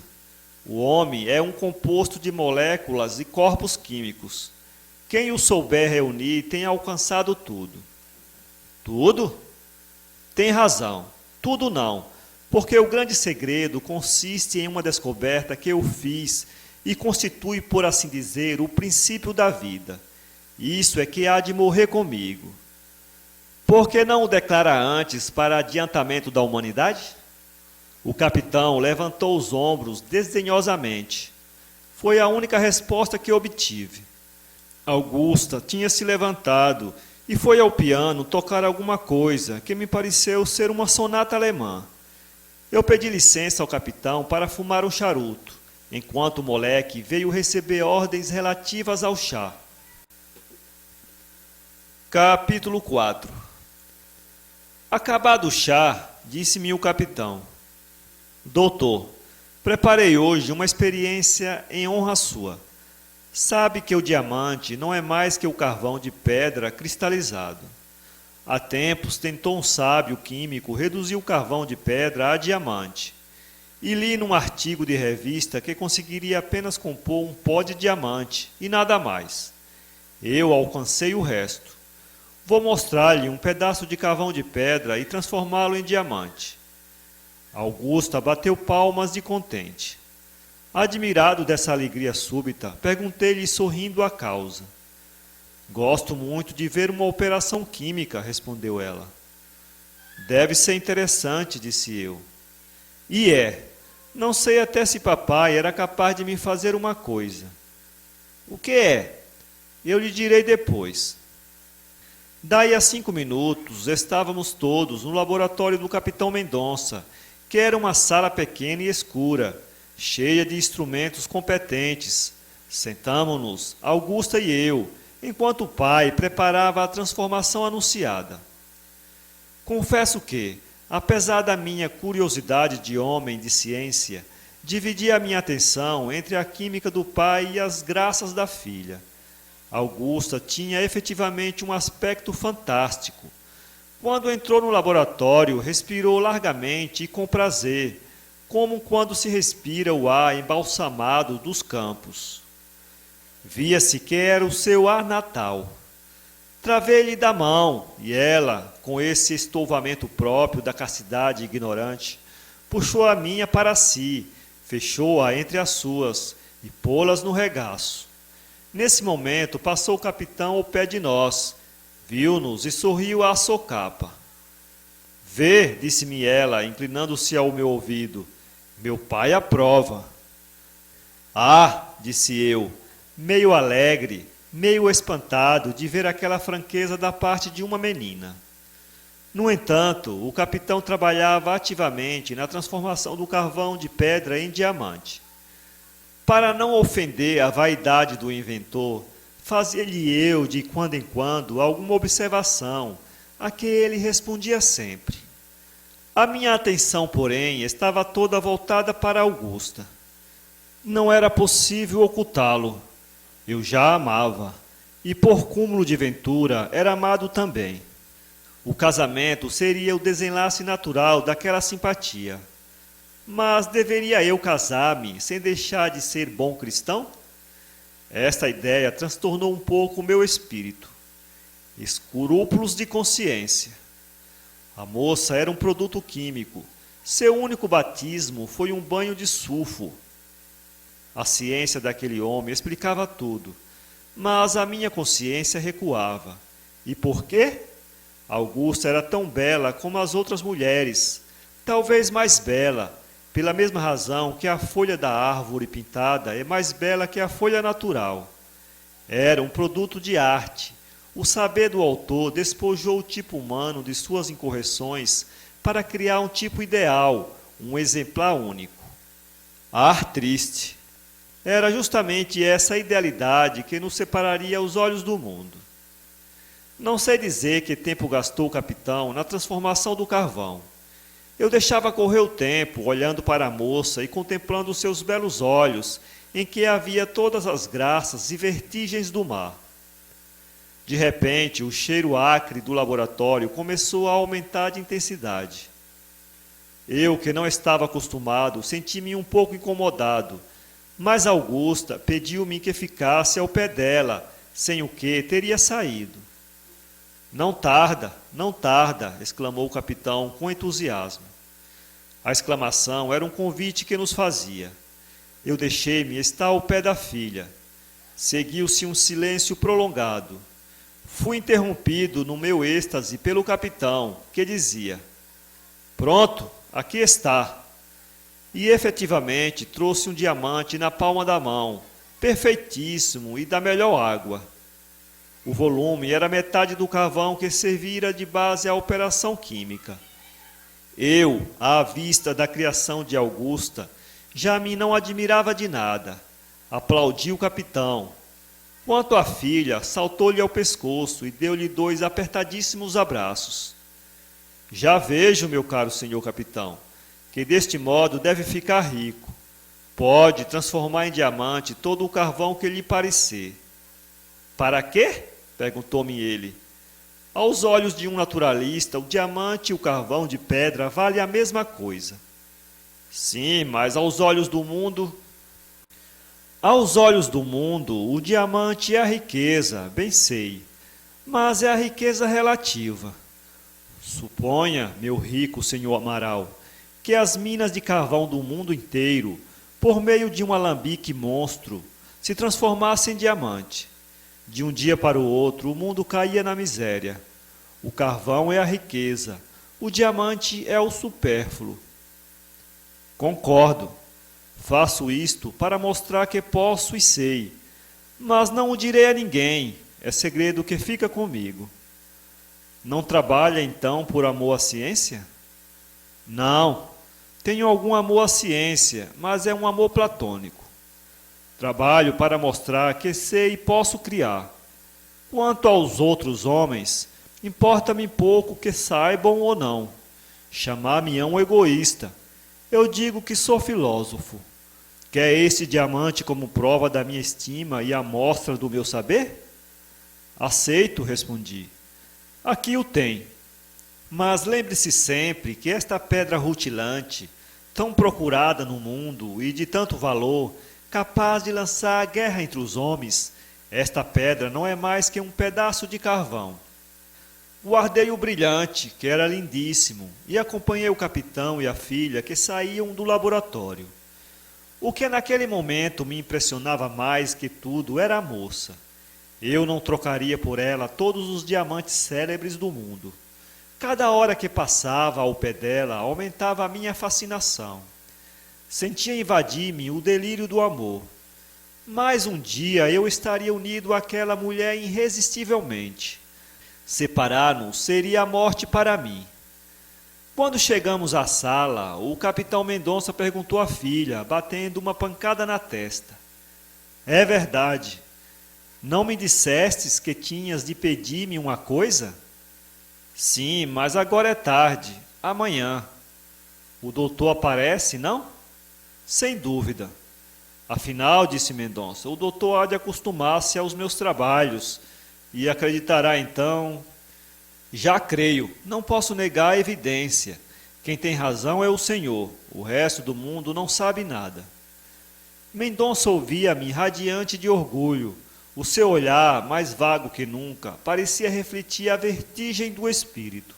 O homem é um composto de moléculas e corpos químicos. Quem o souber reunir tem alcançado tudo. Tudo? Tem razão. Tudo não, porque o grande segredo consiste em uma descoberta que eu fiz e constitui, por assim dizer, o princípio da vida. Isso é que há de morrer comigo. Por que não o declara antes para adiantamento da humanidade? O capitão levantou os ombros desdenhosamente. Foi a única resposta que obtive. Augusta tinha se levantado e foi ao piano tocar alguma coisa que me pareceu ser uma sonata alemã. Eu pedi licença ao capitão para fumar um charuto, enquanto o moleque veio receber ordens relativas ao chá. Capítulo 4. Acabado o chá, disse-me o capitão: Doutor, preparei hoje uma experiência em honra sua. Sabe que o diamante não é mais que o carvão de pedra cristalizado. Há tempos tentou um sábio químico reduzir o carvão de pedra a diamante. E li num artigo de revista que conseguiria apenas compor um pó de diamante e nada mais. Eu alcancei o resto. Vou mostrar-lhe um pedaço de carvão de pedra e transformá-lo em diamante. Augusta bateu palmas de contente. Admirado dessa alegria súbita, perguntei-lhe sorrindo a causa. Gosto muito de ver uma operação química, respondeu ela. Deve ser interessante, disse eu. E é. Não sei até se papai era capaz de me fazer uma coisa. O que é? Eu lhe direi depois. Daí a 5 minutos, estávamos todos no laboratório do capitão Mendonça, que era uma sala pequena e escura, cheia de instrumentos competentes. Sentamo-nos, Augusta e eu, enquanto o pai preparava a transformação anunciada. Confesso que, apesar da minha curiosidade de homem de ciência, dividi a minha atenção entre a química do pai e as graças da filha. Augusta tinha efetivamente um aspecto fantástico. Quando entrou no laboratório, respirou largamente e com prazer, como quando se respira o ar embalsamado dos campos. Via-se que era o seu ar natal. Travei-lhe da mão, e ela, com esse estouvamento próprio da castidade ignorante, puxou a minha para si, fechou-a entre as suas e pô-las no regaço. Nesse momento, passou o capitão ao pé de nós, viu-nos e sorriu à socapa. Vê, disse-me ela, inclinando-se ao meu ouvido, meu pai aprova. Ah, disse eu, meio alegre, meio espantado de ver aquela franqueza da parte de uma menina. No entanto, o capitão trabalhava ativamente na transformação do carvão de pedra em diamante. Para não ofender a vaidade do inventor, fazia-lhe eu, de quando em quando, alguma observação, a que ele respondia sempre. A minha atenção, porém, estava toda voltada para Augusta. Não era possível ocultá-lo. Eu já a amava, e por cúmulo de ventura, era amado também. O casamento seria o desenlace natural daquela simpatia. Mas deveria eu casar-me sem deixar de ser bom cristão? Esta ideia transtornou um pouco o meu espírito. Escrúpulos de consciência. A moça era um produto químico. Seu único batismo foi um banho de sulfo. A ciência daquele homem explicava tudo, mas a minha consciência recuava. E por quê? Augusta era tão bela como as outras mulheres, talvez mais bela, pela mesma razão que a folha da árvore pintada é mais bela que a folha natural. Era um produto de arte. O saber do autor despojou o tipo humano de suas incorreções para criar um tipo ideal, um exemplar único. Ar triste. Era justamente essa idealidade que nos separaria os olhos do mundo. Não sei dizer que tempo gastou o capitão na transformação do carvão. Eu deixava correr o tempo, olhando para a moça e contemplando seus belos olhos, em que havia todas as graças e vertigens do mar. De repente, o cheiro acre do laboratório começou a aumentar de intensidade. Eu, que não estava acostumado, senti-me um pouco incomodado, mas Augusta pediu-me que ficasse ao pé dela, sem o que teria saído. Não tarda, exclamou o capitão com entusiasmo. A exclamação era um convite que nos fazia. Eu deixei-me estar ao pé da filha. Seguiu-se um silêncio prolongado. Fui interrompido no meu êxtase pelo capitão, que dizia: "Pronto, aqui está." E efetivamente trouxe um diamante na palma da mão, perfeitíssimo e da melhor água. O volume era metade do carvão que servira de base à operação química. Eu, à vista da criação de Augusta, já me não admirava de nada. Aplaudi o capitão. Quanto à filha, saltou-lhe ao pescoço e deu-lhe 2 apertadíssimos abraços. Já vejo, meu caro senhor capitão, que deste modo deve ficar rico. Pode transformar em diamante todo o carvão que lhe parecer. Para quê? Perguntou-me ele. Aos olhos de um naturalista, o diamante e o carvão de pedra valem a mesma coisa. Sim, mas aos olhos do mundo... Aos olhos do mundo, o diamante é a riqueza, bem sei, mas é a riqueza relativa. Suponha, meu rico senhor Amaral, que as minas de carvão do mundo inteiro, por meio de um alambique monstro, se transformassem em diamante. De um dia para o outro, o mundo caía na miséria. O carvão é a riqueza, o diamante é o supérfluo. Concordo. Faço isto para mostrar que posso e sei, mas não o direi a ninguém, é segredo que fica comigo. Não trabalha então por amor à ciência? Não, tenho algum amor à ciência, mas é um amor platônico. Trabalho para mostrar que sei e posso criar. Quanto aos outros homens, importa-me pouco que saibam ou não. Chamar-me-ão egoísta. Eu digo que sou filósofo. Quer este diamante como prova da minha estima e amostra do meu saber? Aceito, respondi. Aqui o tem. Mas lembre-se sempre que esta pedra rutilante, tão procurada no mundo e de tanto valor, capaz de lançar a guerra entre os homens, esta pedra não é mais que um pedaço de carvão. Guardei o brilhante, que era lindíssimo, e acompanhei o capitão e a filha que saíam do laboratório. O que naquele momento me impressionava mais que tudo era a moça. Eu não trocaria por ela todos os diamantes célebres do mundo. Cada hora que passava ao pé dela aumentava a minha fascinação. Sentia invadir-me o delírio do amor. Mais um dia eu estaria unido àquela mulher irresistivelmente. Separar-nos seria a morte para mim. Quando chegamos à sala, o capitão Mendonça perguntou à filha, batendo uma pancada na testa. É verdade. Não me dissestes que tinhas de pedir-me uma coisa? Sim, mas agora é tarde. Amanhã. O doutor aparece, não? Sem dúvida. Afinal, disse Mendonça, o doutor há de acostumar-se aos meus trabalhos e acreditará então... Já creio, não posso negar a evidência. Quem tem razão é o Senhor, o resto do mundo não sabe nada. Mendonça ouvia-me radiante de orgulho. O seu olhar, mais vago que nunca, parecia refletir a vertigem do espírito.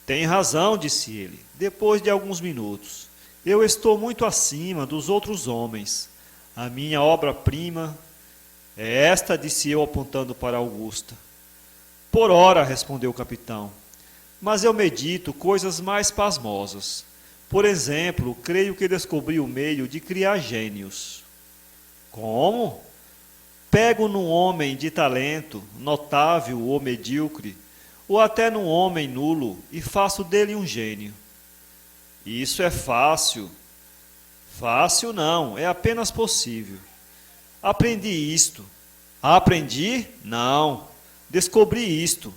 Tem razão, disse ele, depois de alguns minutos. Eu estou muito acima dos outros homens. A minha obra-prima é esta, disse eu apontando para Augusta. Por ora, respondeu o capitão, mas eu medito coisas mais pasmosas. Por exemplo, creio que descobri o meio de criar gênios. Como? Pego num homem de talento, notável ou medíocre, ou até num homem nulo, e faço dele um gênio. Isso é fácil. Fácil não, é apenas possível. Aprendi isto. Aprendi? Não. Descobri isto,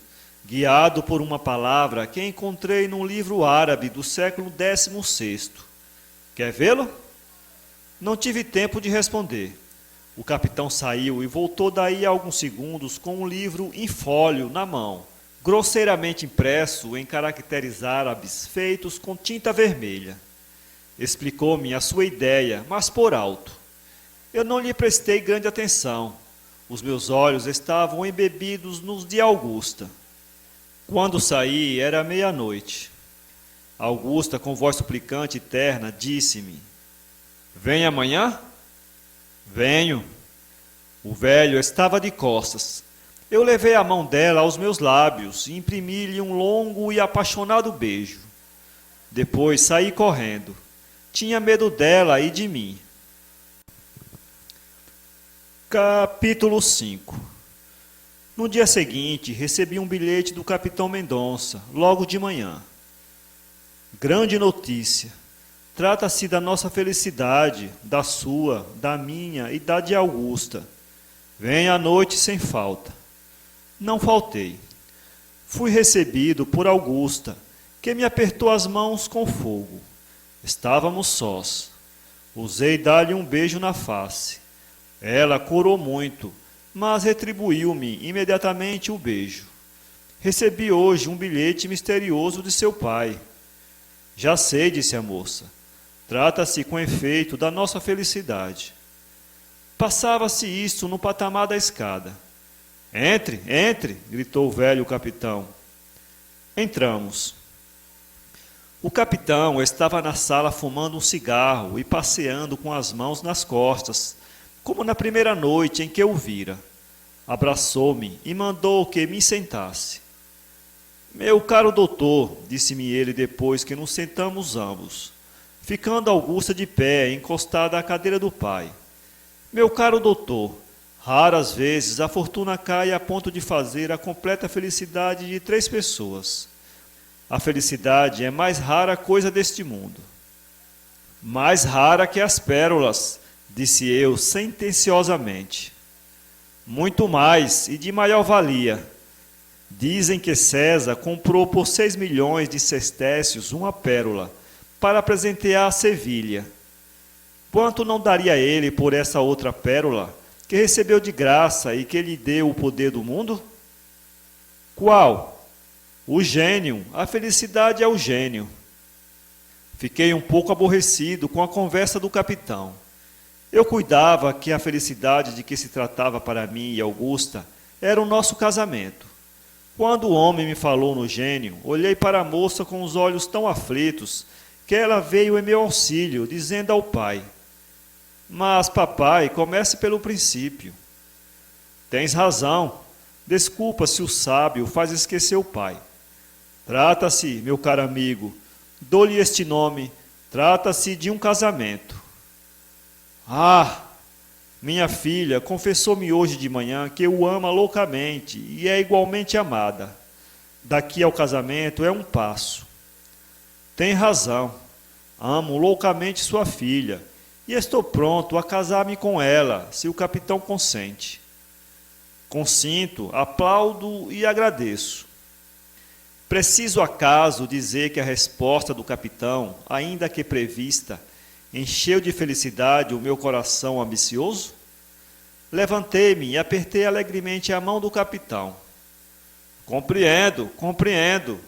guiado por uma palavra que encontrei num livro árabe do século XVI. Quer vê-lo? Não tive tempo de responder. O capitão saiu e voltou daí a alguns segundos com um livro em fólio na mão, grosseiramente impresso em caracteres árabes feitos com tinta vermelha. Explicou-me a sua ideia, mas por alto. Eu não lhe prestei grande atenção. Os meus olhos estavam embebidos nos de Augusta. Quando saí, era meia-noite. Augusta, com voz suplicante e terna, disse-me: Vem amanhã? Venho. O velho estava de costas. Eu levei a mão dela aos meus lábios e imprimi-lhe um longo e apaixonado beijo. Depois saí correndo. Tinha medo dela e de mim. Capítulo 5. No dia seguinte, recebi um bilhete do capitão Mendonça, logo de manhã. Grande notícia. Trata-se da nossa felicidade, da sua, da minha e da de Augusta. Venha à noite sem falta. Não faltei. Fui recebido por Augusta, que me apertou as mãos com fogo. Estávamos sós. Ousei dar-lhe um beijo na face. Ela corou muito, mas retribuiu-me imediatamente o beijo. Recebi hoje um bilhete misterioso de seu pai. Já sei, disse a moça. Trata-se com efeito da nossa felicidade. Passava-se isto no patamar da escada. Entre, entre, gritou o velho capitão. Entramos. O capitão estava na sala fumando um cigarro e passeando com as mãos nas costas, como na primeira noite em que o vira. Abraçou-me e mandou que me sentasse. Meu caro doutor, disse-me ele depois que nos sentamos ambos, ficando Augusta de pé, encostada à cadeira do pai. Meu caro doutor, raras vezes a fortuna cai a ponto de fazer a completa felicidade de 3 pessoas. A felicidade é mais rara coisa deste mundo. Mais rara que as pérolas, disse eu sentenciosamente. Muito mais e de maior valia. Dizem que César comprou por 6 milhões de sestércios uma pérola para presentear a Sevilha. Quanto não daria ele por essa outra pérola, que recebeu de graça e que lhe deu o poder do mundo? Qual? O gênio. A felicidade é o gênio. Fiquei um pouco aborrecido com a conversa do capitão. Eu cuidava que a felicidade de que se tratava para mim e Augusta era o nosso casamento. Quando o homem me falou no gênio, olhei para a moça com os olhos tão aflitos que ela veio em meu auxílio, dizendo ao pai: Mas, papai, comece pelo princípio. Tens razão. Desculpa se o sábio faz esquecer o pai. Trata-se, meu caro amigo, dou-lhe este nome, trata-se de um casamento. Ah, minha filha confessou-me hoje de manhã que o ama loucamente e é igualmente amada. Daqui ao casamento é um passo. Tem razão. Amo loucamente sua filha e estou pronto a casar-me com ela, se o capitão consente. Consinto, aplaudo e agradeço. Preciso acaso dizer que a resposta do capitão, ainda que prevista, encheu de felicidade o meu coração ambicioso? Levantei-me e apertei alegremente a mão do capitão. Compreendo, compreendo,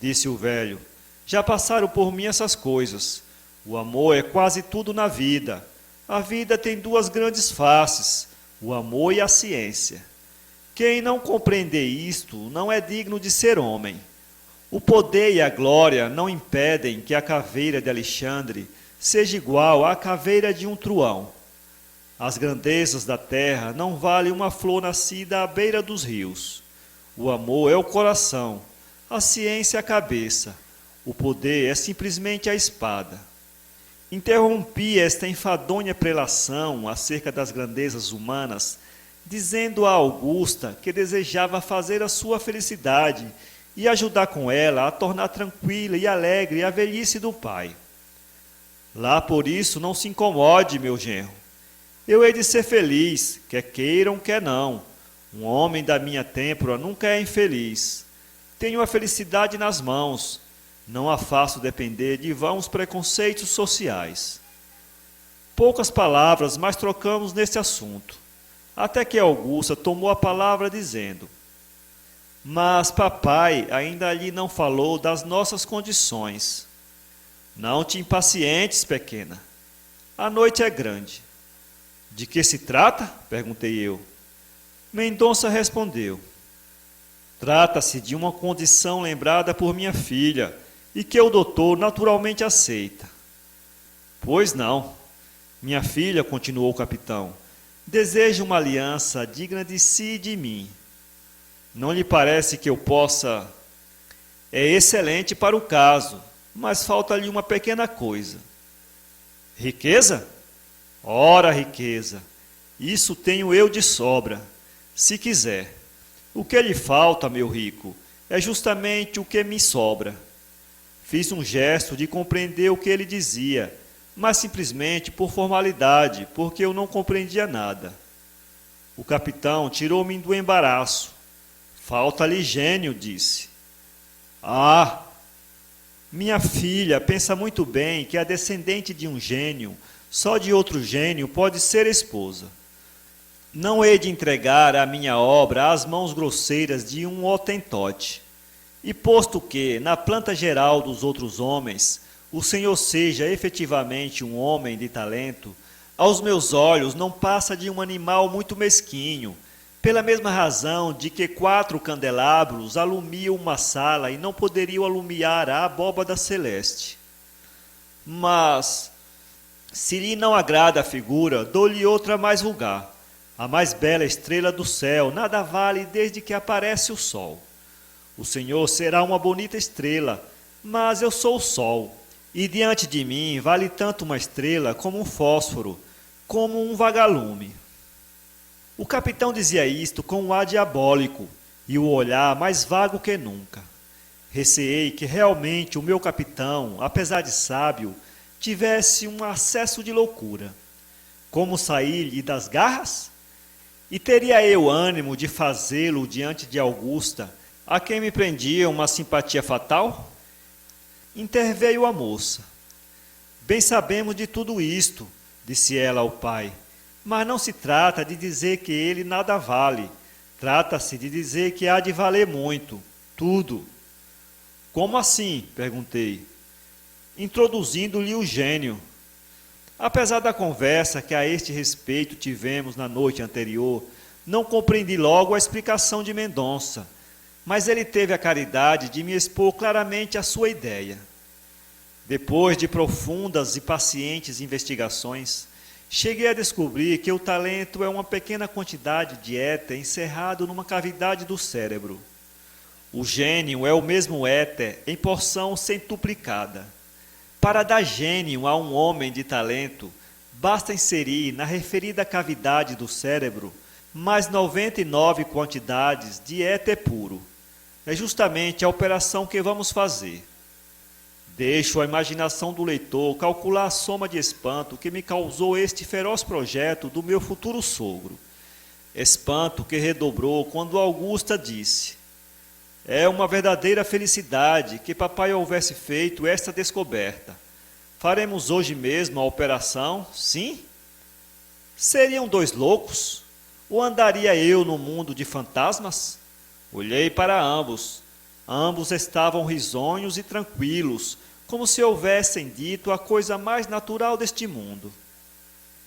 disse o velho. Já passaram por mim essas coisas. O amor é quase tudo na vida. A vida tem 2 grandes faces, o amor e a ciência. Quem não compreender isto não é digno de ser homem. O poder e a glória não impedem que a caveira de Alexandre seja igual à caveira de um truão. As grandezas da terra não valem uma flor nascida à beira dos rios. O amor é o coração, a ciência é a cabeça, O poder é simplesmente a espada. Interrompi esta enfadonha prelação acerca das grandezas humanas, dizendo a Augusta que desejava fazer a sua felicidade e ajudar com ela a tornar tranquila e alegre a velhice do pai. Lá por isso não se incomode, meu genro. Eu hei de ser feliz, quer queiram, quer não. Um homem da minha têmpora nunca é infeliz. Tenho a felicidade nas mãos. Não a faço depender de vãos preconceitos sociais. Poucas palavras mais trocamos neste assunto, até que Augusta tomou a palavra dizendo: mas papai ainda lhe não falou das nossas condições. Não te impacientes, pequena. A noite é grande. De que se trata? Perguntei eu. Mendonça respondeu: trata-se de uma condição lembrada por minha filha e que o doutor naturalmente aceita. Pois não. Minha filha, continuou o capitão, deseja uma aliança digna de si e de mim. Não lhe parece que eu possa... É excelente para o caso, mas falta-lhe uma pequena coisa. Riqueza? Ora, riqueza. Isso tenho eu de sobra, se quiser. O que lhe falta, meu rico, é justamente o que me sobra. Fiz um gesto de compreender o que ele dizia, mas simplesmente por formalidade, porque eu não compreendia nada. O capitão tirou-me do embaraço. Falta-lhe gênio, disse. Ah! Minha filha pensa muito bem que a descendente de um gênio, só de outro gênio, pode ser esposa. Não hei de entregar a minha obra às mãos grosseiras de um hotentote. E posto que, na planta geral dos outros homens, o Senhor seja efetivamente um homem de talento, aos meus olhos não passa de um animal muito mesquinho, pela mesma razão de que 4 candelabros alumiam uma sala e não poderiam alumiar a abóbada celeste. Mas, se lhe não agrada a figura, dou-lhe outra mais vulgar. A mais bela estrela do céu nada vale desde que aparece o sol. O Senhor será uma bonita estrela, mas eu sou o sol, e diante de mim vale tanto uma estrela como um fósforo, como um vagalume. O capitão dizia isto com um ar diabólico e o olhar mais vago que nunca. Receei que realmente o meu capitão, apesar de sábio, tivesse um acesso de loucura. Como sair-lhe das garras? E teria eu ânimo de fazê-lo diante de Augusta, a quem me prendia uma simpatia fatal? Interveio a moça. Bem sabemos de tudo isto, disse ela ao pai, mas não se trata de dizer que ele nada vale, trata-se de dizer que há de valer muito, tudo. Como assim? Perguntei, introduzindo-lhe o gênio. Apesar da conversa que a este respeito tivemos na noite anterior, não compreendi logo a explicação de Mendonça, mas ele teve a caridade de me expor claramente a sua ideia. Depois de profundas e pacientes investigações, cheguei a descobrir que o talento é uma pequena quantidade de éter encerrado numa cavidade do cérebro. O gênio é o mesmo éter em porção centuplicada. Para dar gênio a um homem de talento, basta inserir na referida cavidade do cérebro mais 99 quantidades de éter puro. É justamente a operação que vamos fazer. Deixo a imaginação do leitor calcular a soma de espanto que me causou este feroz projeto do meu futuro sogro. Espanto que redobrou quando Augusta disse: é uma verdadeira felicidade que papai houvesse feito esta descoberta. Faremos hoje mesmo a operação, sim? Seriam 2 loucos? Ou andaria eu no mundo de fantasmas? Olhei para ambos. Ambos estavam risonhos e tranquilos, como se houvessem dito a coisa mais natural deste mundo.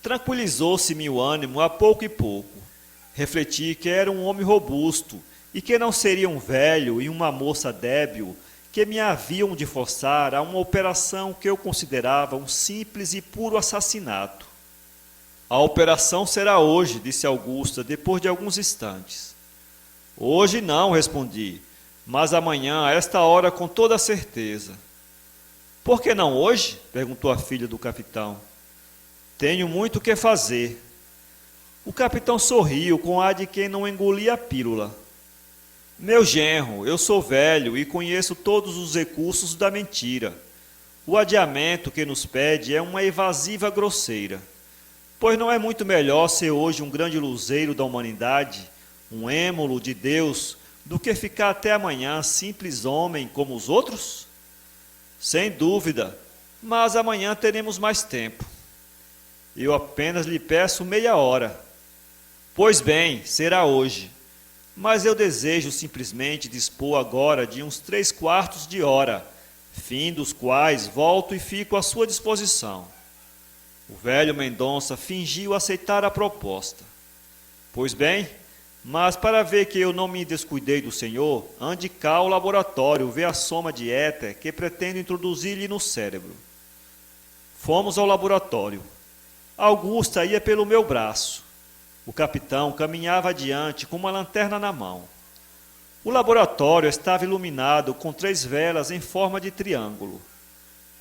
Tranquilizou-se-me o ânimo a pouco e pouco. Refleti que era um homem robusto e que não seria um velho e uma moça débil que me haviam de forçar a uma operação que eu considerava um simples e puro assassinato. A operação será hoje, disse Augusta, depois de alguns instantes. Hoje não, respondi, mas amanhã, a esta hora, com toda a certeza. Por que não hoje? Perguntou a filha do capitão. Tenho muito o que fazer. O capitão sorriu com ar de quem não engolia a pílula. Meu genro, eu sou velho e conheço todos os recursos da mentira. O adiamento que nos pede é uma evasiva grosseira. Pois não é muito melhor ser hoje um grande luzeiro da humanidade, um êmulo de Deus, do que ficar até amanhã simples homem como os outros? Sem dúvida, mas amanhã teremos mais tempo. Eu apenas lhe peço meia hora. Pois bem, será hoje. Mas eu desejo simplesmente dispor agora de uns 3/4 de hora, fim dos quais volto e fico à sua disposição. O velho Mendonça fingiu aceitar a proposta. Pois bem, mas para ver que eu não me descuidei do senhor, ande cá ao laboratório ver a soma de éter que pretendo introduzir-lhe no cérebro. Fomos ao laboratório. Augusta ia pelo meu braço. O capitão caminhava adiante com uma lanterna na mão. O laboratório estava iluminado com 3 velas em forma de triângulo.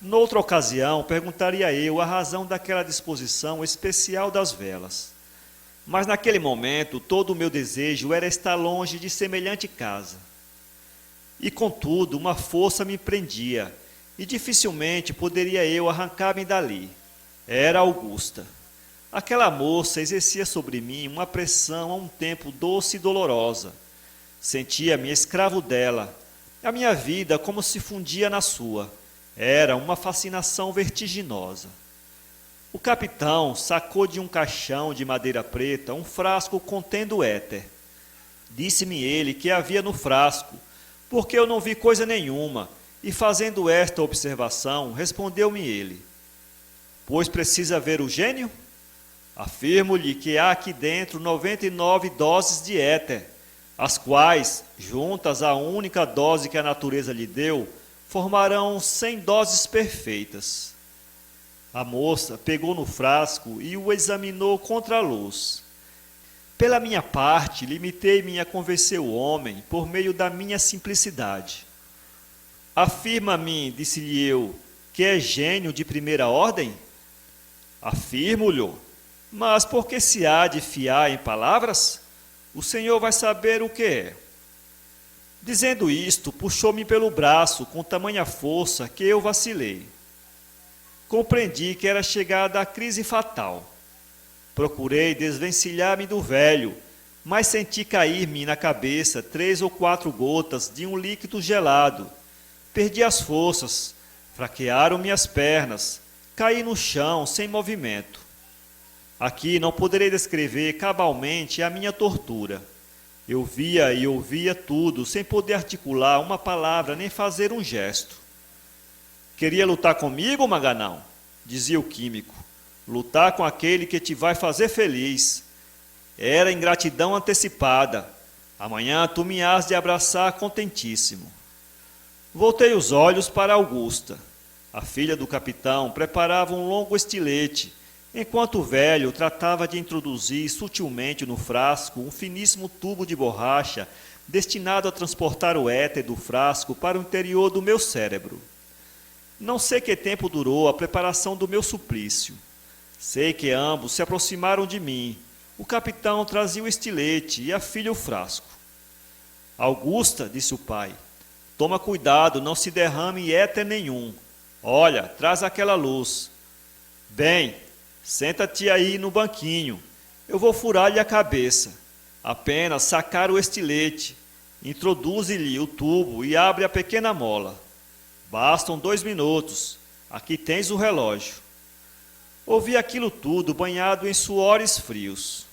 Noutra ocasião, perguntaria eu a razão daquela disposição especial das velas. Mas naquele momento, todo o meu desejo era estar longe de semelhante casa. E contudo, uma força me prendia, e dificilmente poderia eu arrancar-me dali. Era Augusta. Aquela moça exercia sobre mim uma pressão a um tempo doce e dolorosa. Sentia-me escravo dela. A minha vida como se fundia na sua. Era uma fascinação vertiginosa. O capitão sacou de um caixão de madeira preta um frasco contendo éter. Disse-me ele que havia no frasco, porque eu não vi coisa nenhuma, e fazendo esta observação, respondeu-me ele: Pois precisa ver o gênio? Afirmo-lhe que há aqui dentro 99 doses de éter, as quais, juntas à única dose que a natureza lhe deu, formarão 100 doses perfeitas. A moça pegou no frasco e o examinou contra a luz. Pela minha parte, limitei-me a convencer o homem por meio da minha simplicidade. Afirma-me, disse-lhe eu, que é gênio de primeira ordem? Afirmo-lhe, mas por que se há de fiar em palavras? O senhor vai saber o que é. Dizendo isto, puxou-me pelo braço com tamanha força que eu vacilei. Compreendi que era chegada a crise fatal. Procurei desvencilhar-me do velho, mas senti cair-me na cabeça 3 ou 4 gotas de um líquido gelado. Perdi as forças, fraquearam-me as pernas, caí no chão sem movimento. Aqui não poderei descrever cabalmente a minha tortura. Eu via e ouvia tudo, sem poder articular uma palavra nem fazer um gesto. Queria lutar comigo, Maganão? Dizia o químico. Lutar com aquele que te vai fazer feliz. Era ingratidão antecipada. Amanhã tu me hás de abraçar contentíssimo. Voltei os olhos para Augusta. A filha do capitão preparava um longo estilete, enquanto o velho tratava de introduzir sutilmente no frasco um finíssimo tubo de borracha destinado a transportar o éter do frasco para o interior do meu cérebro. Não sei que tempo durou a preparação do meu suplício. Sei que ambos se aproximaram de mim. O capitão trazia o estilete e a filha o frasco. Augusta, disse o pai, toma cuidado, não se derrame éter nenhum. Olha, traz aquela luz. Bem, senta-te aí no banquinho. Eu vou furar-lhe a cabeça. Apenas sacar o estilete. Introduze-lhe o tubo e abre a pequena mola. Bastam 2 minutos. Aqui tens o relógio. Ouvi aquilo tudo banhado em suores frios.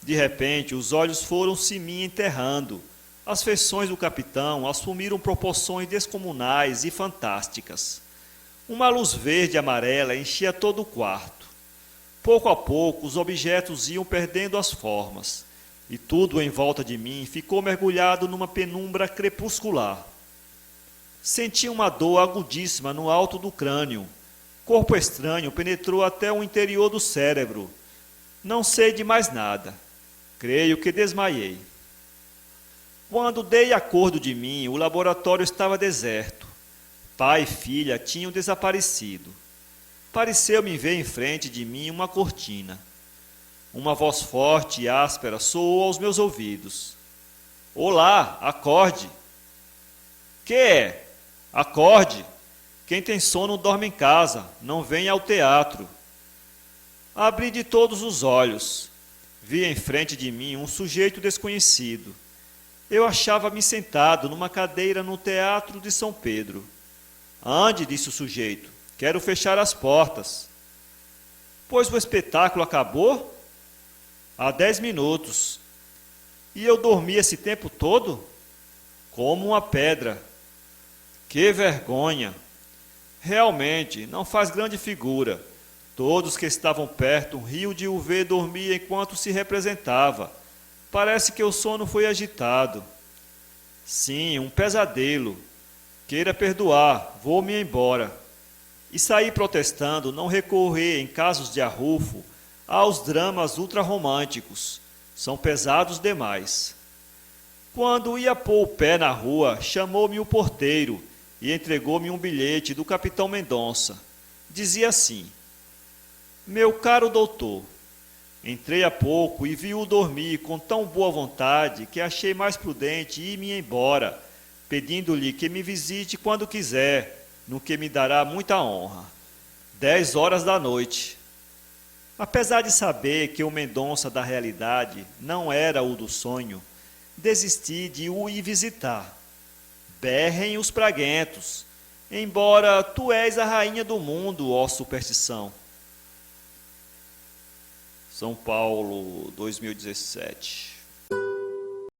De repente, os olhos foram-se me enterrando. As feições do capitão assumiram proporções descomunais e fantásticas. Uma luz verde e amarela enchia todo o quarto. Pouco a pouco, os objetos iam perdendo as formas, e tudo em volta de mim ficou mergulhado numa penumbra crepuscular. Senti uma dor agudíssima no alto do crânio. Corpo estranho penetrou até o interior do cérebro. Não sei de mais nada. Creio que desmaiei. Quando dei acordo de mim, o laboratório estava deserto. Pai e filha tinham desaparecido. Pareceu-me ver em frente de mim uma cortina. Uma voz forte e áspera soou aos meus ouvidos. Olá, acorde. Que é? Acorde. Quem tem sono dorme em casa, não venha ao teatro. Abri de todos os olhos. Vi em frente de mim um sujeito desconhecido. Eu achava-me sentado numa cadeira no Teatro de São Pedro. Ande, disse o sujeito, quero fechar as portas. Pois o espetáculo acabou? Há 10 minutos. E eu dormi esse tempo todo? Como uma pedra. Que vergonha! Realmente, não faz grande figura. Todos que estavam perto riam de o ver dormir enquanto se representava. Parece que o sono foi agitado. Sim, um pesadelo. Queira perdoar, vou-me embora. E saí protestando não recorrer, em casos de arrufo, aos dramas ultrarromânticos. São pesados demais. Quando ia pôr o pé na rua, chamou-me o porteiro e entregou-me um bilhete do capitão Mendonça. Dizia assim: meu caro doutor, entrei há pouco e vi-o dormir com tão boa vontade que achei mais prudente ir-me embora, pedindo-lhe que me visite quando quiser, no que me dará muita honra. 10 horas da noite. Apesar de saber que o Mendonça da realidade não era o do sonho, desisti de o ir visitar. Berrem os praguentos, embora tu és a rainha do mundo, ó superstição. São Paulo, 2017.